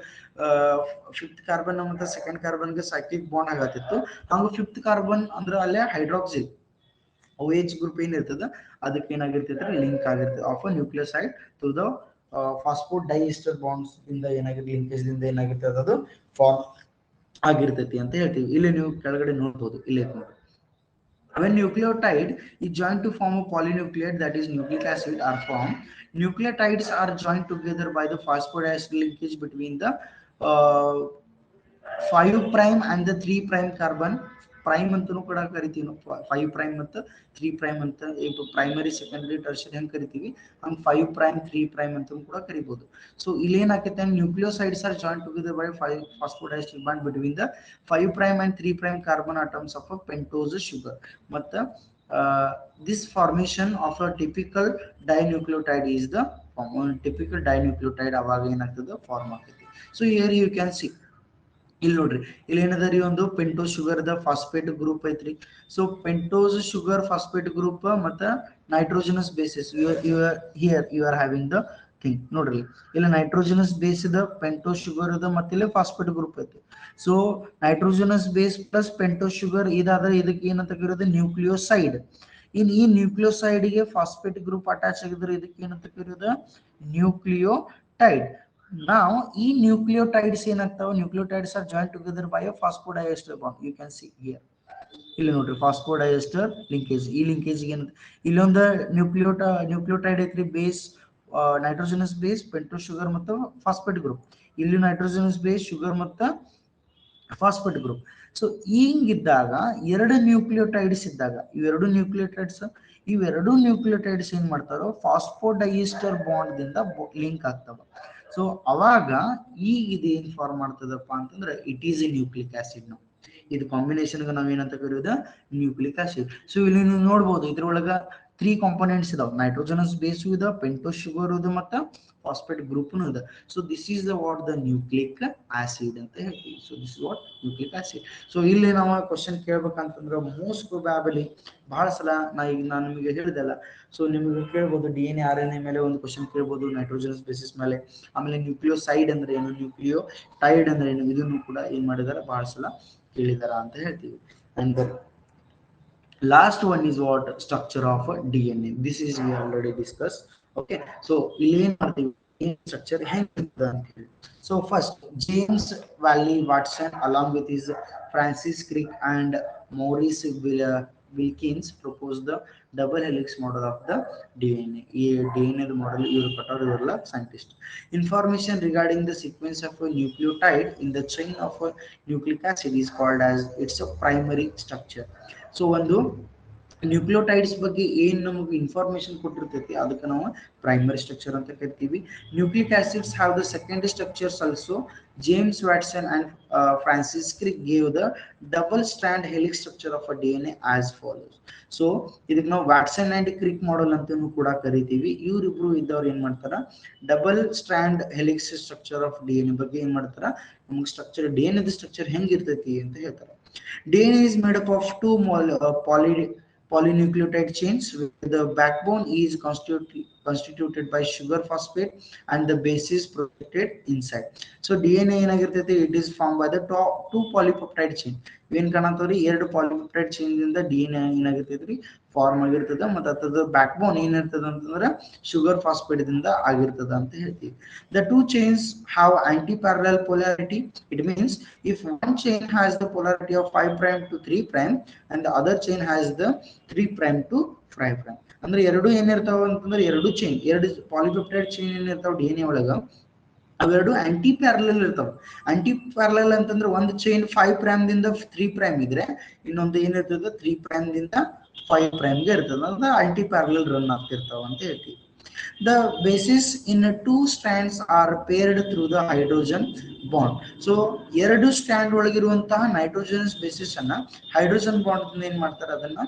ಫಿಫ್ತ್ ಕಾರ್ಬನ್ ಮತ್ತೆ ಸೆಕೆಂಡ್ ಕಾರ್ಬನ್ಗೆ ಸೈಕ್ಲಿಕ್ ಬಾಂಡ್ ಆಗತ್ತಿತ್ತು, ಹಂಗ ಫಿಫ್ತ್ ಕಾರ್ಬನ್ ಅಂದ್ರೆ ಅಲ್ಲೇ ಹೈಡ್ರಾಕ್ಸಿಲ್ OH ಗ್ರೂಪ್ ಏನಿರ್ತದ ಅದಕ್ಕೆ ಏನಾಗಿರ್ತೈತ್ರಿ, ಲಿಂಕ್ ಆಗಿರ್ತದೆ of nucleoside to the phosphodiester bonds ಇಂದ ಏನಾಗಿರ್ತದೆ, ಲಿಂಕೇಜ್ ದಿಂದ ಏನಾಗಿರ್ತದೆ, ಅದು ಫಾರ್ಮ್ ಆಗಿರ್ತೈತಿ ಅಂತ ಹೇಳ್ತೀವಿ. ಇಲ್ಲಿ ನೀವು ಕೆಳಗಡೆ ನೋಡ್ಬೋದು, ಇಲ್ಲಿ ನೋಡಿ. When nucleotide is joined to form a polynucleotide, that is nucleic acid, are formed. Nucleotides are joined together by the phosphodiester linkage between the 5 prime and the 3 prime carbon. Prime ಅಂತನೂ ಕೂಡ ಕರಿತೀವಿ ನಾವು, 5 ಪ್ರೈಮ್ ಮತ್ತು 3 ಪ್ರೈಮ್ ಅಂತ. ಪ್ರೈಮರಿ, ಸೆಕೆಂಡರಿ, ಟರ್ಷರಿ ಹೆಂಗೆ ಕರಿತೀವಿ ಹಂಗೆ 5 ಪ್ರೈಮ್ 3 ಪ್ರೈಮ್ ಅಂತನೂ ಕೂಡ ಕರಿಬಹುದು. ಸೊ ಇಲ್ಲಿ ಏನಾಗ್ತೈತೆ, nucleosides are joint together by 5 phosphodiester bond between the 5 prime and 3 prime carbon atoms of a pentose sugar. ಮತ್ತು this formation of a typical dinucleotide is the typical dinucleotide ಅವಾಗ ಏನಾಗ್ತದೆ, ಫಾರ್ಮ್ ಆಗ್ತೈತಿ. So here you can see, ಇಲ್ಲಿ ನೋಡ್ರಿ, ಇಲ್ಲಿ ಏನದರಿ, ಒಂದು pentose sugar the phosphate group ಐತ್ರಿ. So pentose sugar phosphate group ಮತ್ತು nitrogenous bases, here you are having the thing. ನೋಡ್ರಿ ಇಲ್ಲಿ ನೈಟ್ರೋಜನಸ್ ಬೇಸ್ ಇದ, ಪೆಂಟೋಸ್ ಶುಗರ್ ಅದ, ಮತ್ತೆ ಇಲ್ಲಿ ಫಾಸ್ಫೇಟ್ ಗ್ರೂಪ್ ಐತಿ. So nitrogenous base plus pentose sugar ಇದಾದ್ರೆ ಇದಕ್ಕೆ ಏನಂತ ಕರೆಯೋದು, ನ್ಯೂಕ್ಲಿಯೋಸೈಡ್. ಈ ನ್ಯೂಕ್ಲಿಯೋಸೈಡ್ ಗೆ ಫಾಸ್ಫೇಟ್ ಗ್ರೂಪ್ ಅಟ್ಯಾಚ್ ಆಗಿದ್ರೆ ಇದಕ್ಕೆ ಏನಂತ ಕರೆಯೋದು, ನ್ಯೂಕ್ಲಿಯೋಟೈಡ್. Now, ಈ ನ್ಯೂಕ್ಲಿಯೋಟೈಡ್ಸ್ ಏನಾಗ್ತಾವ, nucleotides are joint together by a phosphodiester bond. You can see here, ಇಲ್ಲಿ ನೋಡ್ರಿ, ಫಾಸ್ಫೋಡೈಎಸ್ಟರ್ ಲಿಂಕೇಜ್. ಈ ಲಿಂಕೇಜ್ ಏನಂತ, ಇಲ್ಲೊಂದು ನ್ಯೂಕ್ಲಿಯೋಟೈಡ್ ಐತ್ರಿ, base nitrogenous base, pentose sugar ಮತ್ತು ಫಾಸ್ಫೇಟ್ ಗ್ರೂಪ್. ಇಲ್ಲಿ ನೈಟ್ರೋಜನಸ್ ಬೇಸ್, ಶುಗರ್ ಮತ್ತು ಫಾಸ್ಫೇಟ್ ಗ್ರೂಪ್. ಸೊ ಹಿಂಗಿದ್ದಾಗ ಎರಡು ನ್ಯೂಕ್ಲಿಯೋಟೈಡ್ಸ್ ಇದ್ದಾಗ, ಇವೆರಡು ನ್ಯೂಕ್ಲಿಯೋಟೈಡ್ಸ್ ಏನ್ ಮಾಡ್ತಾರೋ, ಫಾಸ್ಫೋಡೈಎಸ್ಟರ್ ಬಾಂಡ್ ದಿಂದ ಲಿಂಕ್ ಆಗ್ತಾವ. ಸೊ ಅವಾಗ ಈಗ ಇದು ಏನ್ ಫಾರ್ಮ್ ಮಾಡ್ತದಪ್ಪ ಅಂತಂದ್ರೆ, it is A nucleic acid. ನಾವು ಇದು ಕಾಂಬಿನೇಷನ್ ನಾವ್ ಏನಂತ ಕರೆಯೋದು ನ್ಯೂಕ್ಲಿಕ್ ಆಸಿಡ್. ಸೊ ಇಲ್ಲಿ ನೀವು ನೋಡಬಹುದು ಇದ್ರೊಳಗ 3 ಕಾಂಪೋನೆಂಟ್ಸ್ ಇದಾವೆ, ನೈಟ್ರೋಜನಸ್ ಬೇಸ್ ಇದೆ, ಪೆಂಟೋಸ್ ಶುಗರ್ ಇದೆ, ಮತ್ತೆ ಫಾಸ್ಫೇಟ್ ಗ್ರೂಪ್ ಇದೆ. So this is the what the nucleic acid ಅಂತ ಹೇಳ್ತೀವಿ. So this is what nucleic acid. So ಇಲ್ಲಿ ನಾವು ಕ್ವಶನ್ ಕೇಳ್ಬೇಕಂತಂದ್ರೆ ಮೋಸ್ಟ್ ಪ್ರೊಬ್ಯಾಬಲಿ ಬಹಳ ಸಲ ನಾನು ನಿಮಗೆ ಹೇಳಿದೆಲ್ಲ. ಸೊ ನಿಮಗೆ ಕೇಳ್ಬೋದು DNA RNA ಮೇಲೆ ಒಂದು ಕ್ವಶನ್ ಕೇಳ್ಬೋದು, ನೈಟ್ರೋಜನಸ್ ಬೇಸಿಸ್ ಮೇಲೆ. ಆಮೇಲೆ ನ್ಯೂಕ್ಲಿಯೋಸೈಡ್ ಅಂದ್ರೆ ಏನು, ನ್ಯೂಕ್ಲಿಯೋಟೈಡ್ ಅಂದ್ರೆ ಏನು, ಇದನ್ನು ಕೂಡ ಏನ್ ಮಾಡಿದಾರೆ ಬಹಳ ಸಲ ಕೇಳಿದಾರ ಅಂತ ಹೇಳ್ತೀವಿ. And last one is what structure of DNA. This is we already discussed. Okay, so ಇಲ್ಲಿ ಏನ್ ಮಾಡ್ತೀವಿ structure ಹೆಂಗಿರ್ತದೆ ಅಂತ ಹೇಳಿ. So first James Valley Watson along with his Francis Crick and Maurice Wilkins proposed the double helix model of the DNA. ಈ DNA model ಇವರು ಕೊಟ್ಟವರಲ್ಲ scientist. Information regarding the sequence of a nucleotide in the chain of a nucleic acid is called as its a primary structure. So ಒಂದು ನ್ಯೂಕ್ಲಿಯೋಟೈಡ್ಸ್ ಬಗ್ಗೆ ಏನ್ ನಮಗೆ ಇನ್ಫಾರ್ಮೇಶನ್ ಕೊಟ್ಟಿರ್ತೈತಿ ಅದಕ್ಕೆ ನಾವು ಪ್ರೈಮರಿ ಸ್ಟ್ರಕ್ಚರ್ ಅಂತ ಕರಿತೀವಿ. Nucleic acids have the secondary structures also. James Watson and Francis Crick gave the double strand helix structure of a DNA as follows. So ಇದಕ್ಕೆ ನಾವು ವ್ಯಾಟ್ಸನ್ ಅಂಡ್ ಕ್ರಿಕ್ ಮಾಡೆಲ್ ಅಂತಾನೂ ಕೂಡ ಕರಿತೀವಿ. ಇವರಿಬ್ರು ಇದ್ದವ್ರು ಏನ್ ಮಾಡ್ತಾರ, double strand helix structure of DNA ಬಗ್ಗೆ ಏನ್ ಮಾಡ್ತಾರ, ನಮಗೆ ಸ್ಟ್ರಕ್ಚರ್ DNA ಸ್ಟ್ರಕ್ಚರ್ ಹೆಂಗಿರ್ತೈತಿ ಅಂತ ಹೇಳ್ತಾರೆ. DNA is made up of two polynucleotide chains. The backbone is constituted by sugar phosphate and the base is protected inside. So DNA ಏನಾಗಿರ್ತೈತಿ, it is formed by the two polypeptide chain. ಏನ್ ಕಾಣತ್ತವ್ರಿ, ಎರಡು ಪಾಲಿಪೆಪ್ಟೈಡ್ ಚೈನ್ ದಿಂದ DNA ಏನಾಗಿರ್ತೈತ್ರಿ ಫಾರ್ಮ್ ಆಗಿರ್ತದ. ಮತ್ತೆ ಅದರ ಬ್ಯಾಕ್ ಬೋನ್ ಏನಿರ್ತದ ಅಂತಂದ್ರೆ ಶುಗರ್ ಫಾಸ್ಫೇಟ್ ದಿಂದ ಆಗಿರ್ತದ ಅಂತ ಹೇಳ್ತೀವಿ. The two chains have anti-parallel polarity. It means if one chain has the polarity of 5 prime to 3 prime and the other chain has the 3 prime to 5 prime. ಅಂದ್ರೆ ಎರಡು ಏನಿರ್ತಾವ ಅಂತಂದ್ರೆ ಎರಡು ಚೈನ್, ಎರಡು ಪಾಲಿಪೆಪ್ಟೈಡ್ ಚೈನ್ ಏನಿರ್ತಾವ DNA ಒಳಗ ಅವೆರಡು ಆಂಟಿ ಪ್ಯಾರಲಲ್ ಇರ್ತಾವ. ಆಂಟಿ ಪ್ಯಾರಲಲ್ ಅಂತಂದ್ರೆ ಒಂದು ಚೈನ್ 5 ಪ್ರೈಮ್ ದಿಂದ 3 ಪ್ರೈಮ್ ಇದ್ರೆ ಇನ್ನೊಂದು ಏನಿರ್ತದ 3 ಪ್ರೈಮ್ ದಿಂದ 5 ಪ್ರೈಮ್ ಗೆ ಇರ್ತದ. ಅಂದ್ರೆ ಆಂಟಿ ಪ್ಯಾರಲಲ್ ರನ್ ಆಗ್ತಿರ್ತಾವ ಅಂತ ಹೇಳ್ತೀವಿ. The bases in two strands are paired through the hydrogen bond. So ಎರಡು ಸ್ಟ್ರಾಂಡ್ ಒಳಗಿರುವಂತಹ ನೈಟ್ರೋಜನಸ್ ಬೇಸಿಸ್ ಅನ್ನ ಹೈಡ್ರೋಜನ್ ಬಾಂಡ್ ಏನ್ ಮಾಡ್ತಾರೆ, ಅದನ್ನ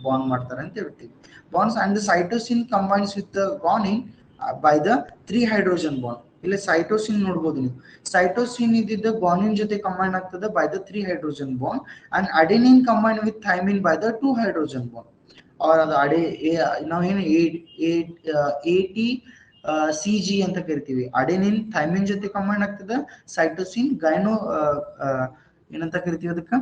ಬಾಂಡ್ ಮಾಡ್ತಾರೆ ಅಂತ ಹೇಳ್ತೀವಿ. Bonds and the cytosine combines with the guanine by the 3 hydrogen bond. ಇಲ್ಲಿ ಸೈಟೋಸಿನ್ ನೋಡಬಹುದು ನೀವು, ಸೈಟೋಸಿನ್ ಇದ್ದಿದ್ದ ಗ್ವಾನಿನ್ ಜೊತೆ ಕಂಬೈನ್ ಆಗ್ತದೆ by the 3 hydrogen bond and adenine combined with thymine by the 2 hydrogen bond. और ಅದು ನಾವೇನು AT CG ಅಂತ ಕರಿತೀವಿ. ಅಡೆನಿನ್ ಥೈಮಿನ್ ಜೊತೆ ಕಂಬೈನ್ ಆಗ್ತದೆ, ಸೈಟೋಸಿನ್ ಗೈನೋ ಏನಂತ ಕರಿತೀವಿ ಅದಕ್ಕೆ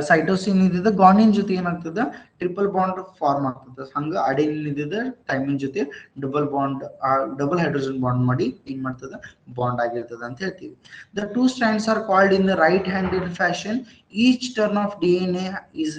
ಸೈಟೋಸಿನ್ ಇದ್ದಿದ್ದ ಗಾನಿನ್ ಜೊತೆ ಏನಾಗ್ತದ ಟ್ರಿಪಲ್ ಬಾಂಡ್ ಫಾರ್ಮ್ ಆಗ್ತದೆ. ಹಂಗ ಅಡೆನಿನ್ ಇದ್ದಿದ್ದ ಥೈಮಿನ್ ಜೊತೆ ಡಬಲ್ ಹೈಡ್ರೋಜನ್ ಬಾಂಡ್ ಮಾಡಿ ಏನ್ ಮಾಡ್ತದ ಬಾಂಡ್ ಆಗಿರ್ತದ ಅಂತ ಹೇಳ್ತೀವಿ. The two strands are called in the right-handed fashion. Each turn of DNA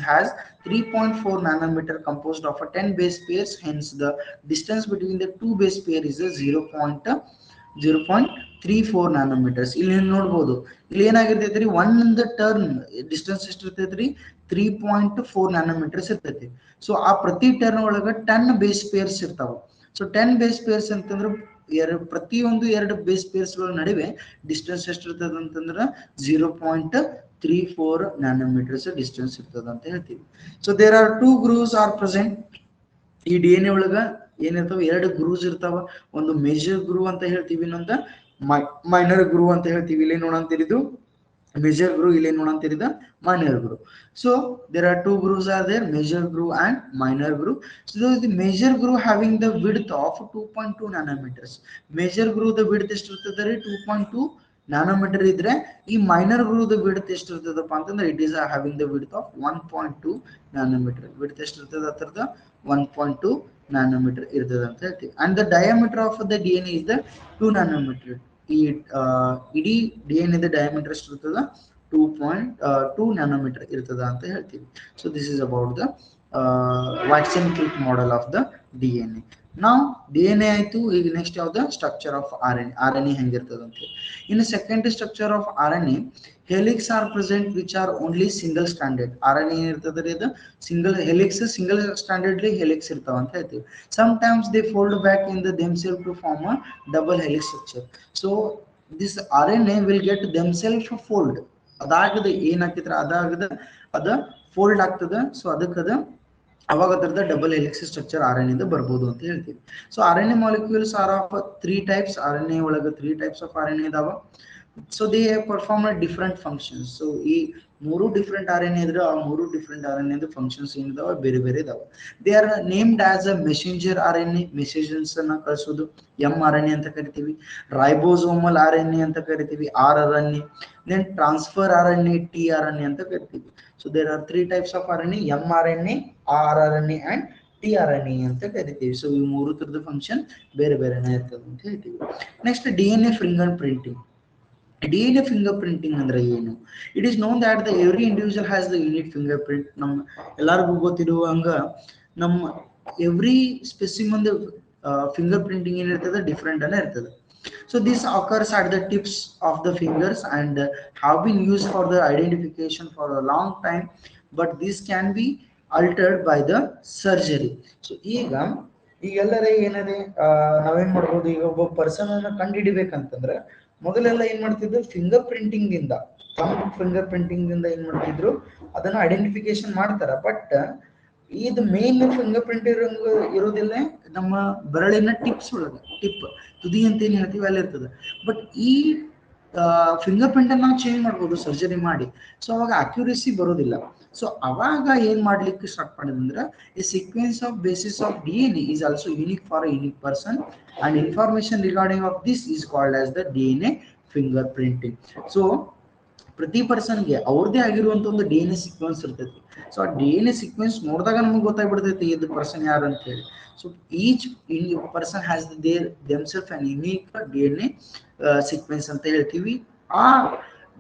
has 3.4 nanometer composed of a 10 base pairs. Hence the distance between the two base pair is a 0.34 nanometers. ಇಲ್ಲಿ ನೋಡಬಹುದು, ಇಲ್ಲಿ ಏನಾಗಿರ್ತೈತ್ರಿ, ಒಂದ್ ಟರ್ನ್ ಡಿಸ್ಟೆನ್ಸ್ ಎಷ್ಟಿರ್ತೈತ್ರಿ 3.4 nanometers ಇರ್ತೈತಿ. ಸೊ ಆ ಪ್ರತಿ ಟರ್ನ್ ಒಳಗ 10 ಬೇಸ್ ಪೇರ್ಸ್ ಇರ್ತಾವ. ಸೊ 10 ಬೇಸ್ ಪೇರ್ಸ್ ಅಂತಂದ್ರೆ ಪ್ರತಿಯೊಂದು ಎರಡು ಬೇಸ್ ಪೇರ್ಸ್ ಗಳ ನಡುವೆ ಡಿಸ್ಟೆನ್ಸ್ ಎಷ್ಟಿರ್ತದ ಅಂತಂದ್ರೆ 0.34 nanometers ಡಿಸ್ಟೆನ್ಸ್ ಇರ್ತದ ಅಂತ ಹೇಳ್ತೀವಿ. So there are 2 grooves are present. ಈ DNA ಒಳಗ ಏನಿರ್ತಾವ, ಎರಡು ಗ್ರೂವ್ಸ್ ಇರ್ತಾವ. ಒಂದು ಮೇಜರ್ ಗ್ರೂವ್ ಅಂತ ಹೇಳ್ತೀವಿ, ಇನ್ನೊಂದು ಮೈನರ್ ಗ್ರೂವ್ ಅಂತ ಹೇಳ್ತೀವಿ. ಇಲ್ಲಿ ನೋಡಂತಿರಿದು ಮೇಜರ್ ಗ್ರೂವ್, ಇಲ್ಲಿ ನೋಡಂತಿರಿದ minor groove. So there are 2 grooves are there, major groove and minor groove. So the major groove having the width of 2.2 nanometers. Major groove the width ಎಷ್ಟಿರ್ತದೆ 2.2 nanometer ಇದ್ರೆ, ಈ minor groove the width ಎಷ್ಟಿರ್ತದಪ್ಪ ಅಂತಂದ್ರೆ it is having the width of 1.2 nanometer. width ಎಷ್ಟಿರ್ತದೆ ಅದರದ 1.2 nanometer ಇರ್ತದೆ ಅಂತ ಹೇಳ್ತೀವಿ. And the diameter of the DNA is the 2 nanometer. ಈ ಇಡೀ DNA ದ ಡಯಾಮೀಟರ್ ಎಷ್ಟಿರ್ತದ 2.2 nanometer ಇರ್ತದ ಅಂತ ಹೇಳ್ತೀವಿ. So this is about the Watson Crick model of the DNA. ನಾವು DNA ಆಯ್ತು, ಈಗ ನೆಕ್ಸ್ಟ್ ಯಾವ್ದು ಸ್ಟ್ರಕ್ಚರ್ ಆಫ್ RNA ಹೆಂಗಿರ್ತದ ಅಂತ ಹೇಳಿ. ಇನ್ನು second structure of RNA, helix are present which are only single standard. RNA ಏನಿರ್ತದ್ರಿ ಅದು ಸಿಂಗಲ್ ಹೆಲಿಕ್ಸ್, ಸಿಂಗಲ್ ಸ್ಟ್ಯಾಂಡರ್ಡ್ಲಿ ಹೆಲಿಕ್ಸ್ ಇರ್ತಾವ ಅಂತ ಹೇಳ್ತೀವಿ. Sometimes they fold back in themselves to form a double helix structure. So this RNA will get themselves fold. ಅದಾಗದ ಏನಾಗ್ತಿದ್ರ ಅದಾಗದ ಅದ ಫೋಲ್ಡ್ ಆಗ್ತದ. ಸೊ ಅದಕ್ಕೆ ಅದ ಅವಾಗ ಅದರದ double helix structure R N ಇಂದ ಬರ್ಬೋದು ಅಂತ ಹೇಳ್ತೀವಿ. So R N A molecules are of three types. R N A ಒಳಗೆ three types of R N A ಇದಾವ. So they perform different functions. So ಈ ಮೂರು ಡಿಫ್ರೆಂಟ್ ಆರ್ ಎನ್ ಎ ಇದ್ರೆ ಆ ಮೂರು different R N A functions ಏನಿದಾವ ಬೇರೆ ಬೇರೆ ಇದಾವೆ. They are named as a messenger R N A, messages ಅನ್ನ ಕಳಿಸೋದು ಎಂ ಆರ್ ಎನ್ ಎ ಅಂತ ಕರಿತೀವಿ. ರೈಬೋಸೋಮಲ್ ಆರ್ ಎನ್ ಎ ಅಂತ ಕರಿತೀವಿ, R R N A. Then transfer R N A, T R N A ಅಂತ ಕರಿತೀವಿ. So there are three types of R N A, M R N A, R R N A and T R N A ಅಂತ ಕರಿತೀವಿ. ಸೊ ಈ ಮೂರು ತರದ ಫಂಕ್ಷನ್ ಬೇರೆ ಬೇರೆನೇ ಇರ್ತದೆ ಅಂತ ಹೇಳ್ತೀವಿ. Next D N A finger printing. DNA fingerprinting ಅಂದ್ರೆ ಏನು? It is known that the every individual has the unique fingerprint. ನಮ್ಮ ಎಲ್ಲರಿಗೂ ಗೊತ್ತಿರುವಂಗ ನಮ್ಮ ಎವ್ರಿ ಸ್ಪೆಸಿಮನ್ ಫಿಂಗರ್ ಪ್ರಿಂಟಿಂಗ್ ಏನಿರ್ತದೆ ಡಿಫ್ರೆಂಟ್ ಅನ್ನ ಇರ್ತದೆ. So this occurs at the tips of the fingers and have been used for the identification for a long time, but this can be altered by the surgery. So ಈಗೆಲ್ಲರೇ ಏನದೆ ನಾವೇನ್ ಮಾಡ್ಬೋದು, ಈಗ ಒಬ್ಬ ಪರ್ಸನ್ ಅನ್ನ ಕಂಡು ಹಿಡಿಬೇಕಂತಂದ್ರೆ ಮೊದಲೆಲ್ಲ ಏನ್ ಮಾಡ್ತಿದ್ರು, ಫಿಂಗರ್ ಪ್ರಿಂಟಿಂಗ್ ಇಂದ, ಥಂಬ್ ಫಿಂಗರ್ ಪ್ರಿಂಟಿಂಗ್ ಇಂದ ಏನ್ ಮಾಡ್ತಿದ್ರು, ಅದನ್ನ ಐಡೆಂಟಿಫಿಕೇಶನ್ ಮಾಡ್ತಾರ. ಬಟ್ ಇದು ಮೇನ್ ಫಿಂಗರ್ ಪ್ರಿಂಟ್ ಇರೋದಿಲ್ಲ ನಮ್ಮ ಬೆರಳಿನ ಟಿಪ್ಸ್ ಒಳಗೆ, ಟಿಪ್ ತುದಿ ಅಂತ ಏನ್ ಹೇಳ್ತೀವಿ ಅಲ್ಲಿ ಇರ್ತದೆ. ಬಟ್ ಈ ಫಿಂಗರ್ ಪ್ರಿಂಟ್ ಅನ್ನ ನಾವು ಚೇಂಜ್ ಮಾಡ್ಬೋದು ಸರ್ಜರಿ ಮಾಡಿ. ಸೊ ಅವಾಗ ಅಕ್ಯುರೇಸಿ ಬರೋದಿಲ್ಲ. ಸೊ ಅವಾಗ ಏನ್ ಮಾಡ್ಲಿಕ್ಕೆ ಸ್ಟಾರ್ಟ್ ಮಾಡಿದ್ರೆ, A sequence of basis of DNA is also unique for a unique person and information regarding of this is called as the DNA fingerprinting. So ಪ್ರತಿ ಪರ್ಸನ್ಗೆ ಅವ್ರದೇ ಆಗಿರುವಂತ ಒಂದು DNA ಸೀಕ್ವೆನ್ಸ್ ಇರ್ತೈತಿ. ಸೊ ಆ DNA ಸೀಕ್ವೆನ್ಸ್ ನೋಡಿದಾಗ ನಮ್ಗೆ ಗೊತ್ತಾಗ್ಬಿಡ್ತೈತಿ ಇದು ಪರ್ಸನ್ ಯಾರು ಅಂತ ಹೇಳಿ. So each person has their themselves and unique DNA sequence ಅಂತ ಹೇಳ್ತೀವಿ. ಆ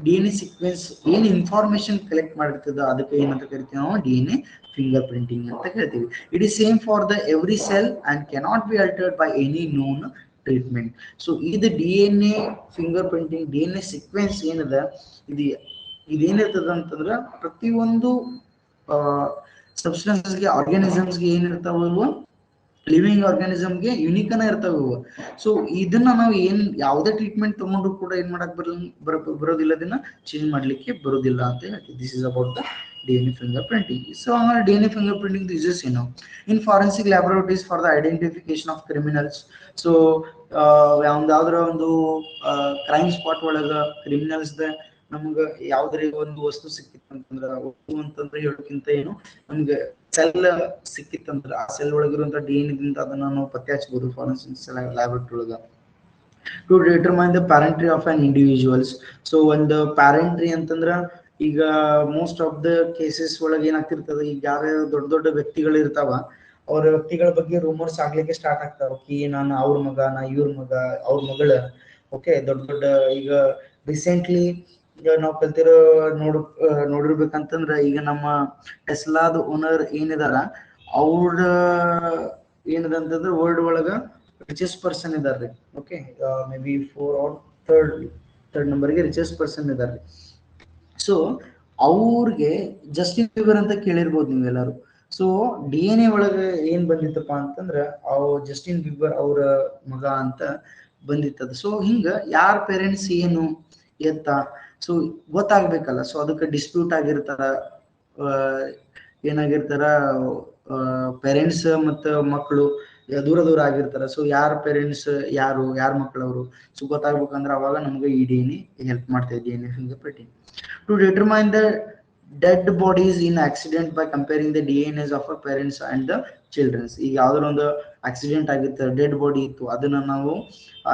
DNA ಸೀಕ್ವೆನ್ಸ್ ಏನು ಇನ್ಫಾರ್ಮೇಶನ್ ಕಲೆಕ್ಟ್ ಮಾಡಿರ್ತದ ಅದಕ್ಕೆ ಏನಂತ ಕರಿತೀವಿ ನಾವು, DNA ಫಿಂಗರ್ ಪ್ರಿಂಟಿಂಗ್ ಅಂತ ಹೇಳ್ತೀವಿ. It is same for the every cell and cannot be altered by any known treatment. So ಇದು DNA finger printing, DNA sequence ಏನದ, ಇದೇನಿರ್ತದ ಅಂತಂದ್ರ ಪ್ರತಿಯೊಂದು ಸಬ್ಸ್ಟೆನ್ಸ್ಗೆ, ಆರ್ಗ್ಯಾನಿಸಮ್ಸ್ಗೆ ಏನಿರ್ತಾವ, ಲಿವಿಂಗ್ ಆರ್ಗ್ಯಾನಿಸಮ್ಗೆ ಯುನಿಕ್ ಅನ್ನ ಇರ್ತಾವ. ಸೊ ಇದನ್ನ ನಾವು ಏನ್ ಯಾವುದೇ ಟ್ರೀಟ್ಮೆಂಟ್ ತಗೊಂಡ್ರು ಕೂಡ ಏನ್ ಮಾಡಕ್ ಬರೋದಿಲ್ಲ, ಇದನ್ನ ಚೇಂಜ್ ಮಾಡ್ಲಿಕ್ಕೆ ಬರೋದಿಲ್ಲ ಅಂತ ಹೇಳ್ತೀವಿ. This is about the DNA fingerprinting. So ಆಮೇಲೆ DNA fingerprinting ಯೂಸಸ್ ಏನು? In forensic laboratories for the identification of criminals. So ಯಾವ್ದಾದ್ರ ಒಂದು ಕ್ರೈಮ್ ಸ್ಪಾಟ್ ಒಳಗ ಕ್ರಿಮಿನಲ್ಸ್ ನಮ್ಗೆ ಯಾವ್ದ್ರ ಒಂದು ವಸ್ತು ಸಿಕ್ಕಿತ್ತಂತಂದ್ರ, ವಸ್ತು ಅಂತಂದ್ರೆ ಹೇಳೋಕ್ಕಿಂತ ಏನು, ನಮ್ಗೆ ಸೆಲ್ ಸಿಕ್ಕಿತ್ತಂದ್ರ ಆ ಸೆಲ್ ಒಳಗಿರುವಂತ DNA ದಿಂದ ಅದನ್ನ ನಾವು ಪತ್ತೆ ಹಚ್ಚಬಹುದು ಫಾರೆನ್ಸಿಕ್ ಲ್ಯಾಬೊರೇಟರಿ ಒಳಗ. To determine the parentry of an individuals. So ಒಂದು ಪ್ಯಾರೆಂಟ್ರಿ ಅಂತಂದ್ರ ಈಗ ಮೋಸ್ಟ್ ಆಫ್ ದ ಕೇಸಸ್ ಒಳಗೆ ಏನಾಗ್ತಿರ್ತದೆ, ಈಗ ಯಾವ್ಯಾವ ದೊಡ್ಡ ದೊಡ್ಡ ವ್ಯಕ್ತಿಗಳು ಇರ್ತಾವ, ಅವ್ರ ವ್ಯಕ್ತಿಗಳ ಬಗ್ಗೆ ರೂಮರ್ಸ್ ಆಗ್ಲಿಕ್ಕೆ ಸ್ಟಾರ್ಟ್ ಆಗ್ತಾವ. ಓಕೆ, ನಾನು ಅವ್ರ ಮಗ, ನಾ ಇವ್ರ ಮಗ, ಅವ್ರ ಮಗಳ. ಓಕೆ, ದೊಡ್ಡ ದೊಡ್ಡ ಈಗ ರೀಸೆಂಟ್ಲಿ ನಾವು ಕಲ್ತಿರೋ ನೋಡಿರ್ಬೇಕಂತಂದ್ರ, ಈಗ ನಮ್ಮ ಟೆಸ್ಲಾದ ಓನರ್ ಏನಿದಾರ, ಅವ್ರ ಏನದಂತಂದ್ರೆ ವರ್ಲ್ಡ್ ಒಳಗ ರಿಚೆಸ್ಟ್ ಪರ್ಸನ್ ಇದಾರ್ರಿ. ಓಕೆ, ಮೇ ಬಿ ಥರ್ಡ್ ನಂಬರ್ಗೆ ರಿಚೆಸ್ಟ್ ಪರ್ಸನ್ ಇದಾರ್ರಿ. ಸೊ ಅವ್ರಿಗೆ ಜಸ್ಟಿನ್ ಬೀಬರ್ ಅಂತ ಕೇಳಿರ್ಬೋದು ನೀವೆಲ್ಲರೂ. ಸೊ DNA ಒಳಗೆ ಏನ್ ಬಂದಿತ್ತಪ್ಪ ಅಂತಂದ್ರ, ಜಸ್ಟಿನ್ ಬೀಬರ್ ಅವ್ರ ಮಗ ಅಂತ ಬಂದಿತ್ತದ. ಸೊ ಹಿಂಗ ಯಾರ ಪೇರೆಂಟ್ಸ್ ಏನು ಎತ್ತ, ಸೊ ಗೊತ್ತಾಗ್ಬೇಕಲ್ಲ. ಸೊ ಅದಕ್ಕೆ ಡಿಸ್ಪ್ಯೂಟ್ ಆಗಿರ್ತಾರ, ಏನಾಗಿರ್ತಾರ, ಪೇರೆಂಟ್ಸ್ ಮತ್ತು ಮಕ್ಕಳು ದೂರ ದೂರ ಆಗಿರ್ತಾರ. ಸೊ ಯಾರ ಪೇರೆಂಟ್ಸ್ ಯಾರ ಮಕ್ಕಳವರು, ಸೊ ಗೊತ್ತಾಗ್ಬೇಕಂದ್ರೆ ಅವಾಗ ನಮ್ಗೆ ಈ DNA ಹೆಲ್ಪ್ ಮಾಡ್ತಾ DNA finger printing. To determine the dead bodies in accident by comparing the DNAs of our parents and the children's. ಈಗ ಯಾವ್ದಾರ ಒಂದು ಆಕ್ಸಿಡೆಂಟ್ ಆಗಿತ್ತು, ಡೆಡ್ ಬಾಡಿ ಇತ್ತು, ಅದನ್ನ ನಾವು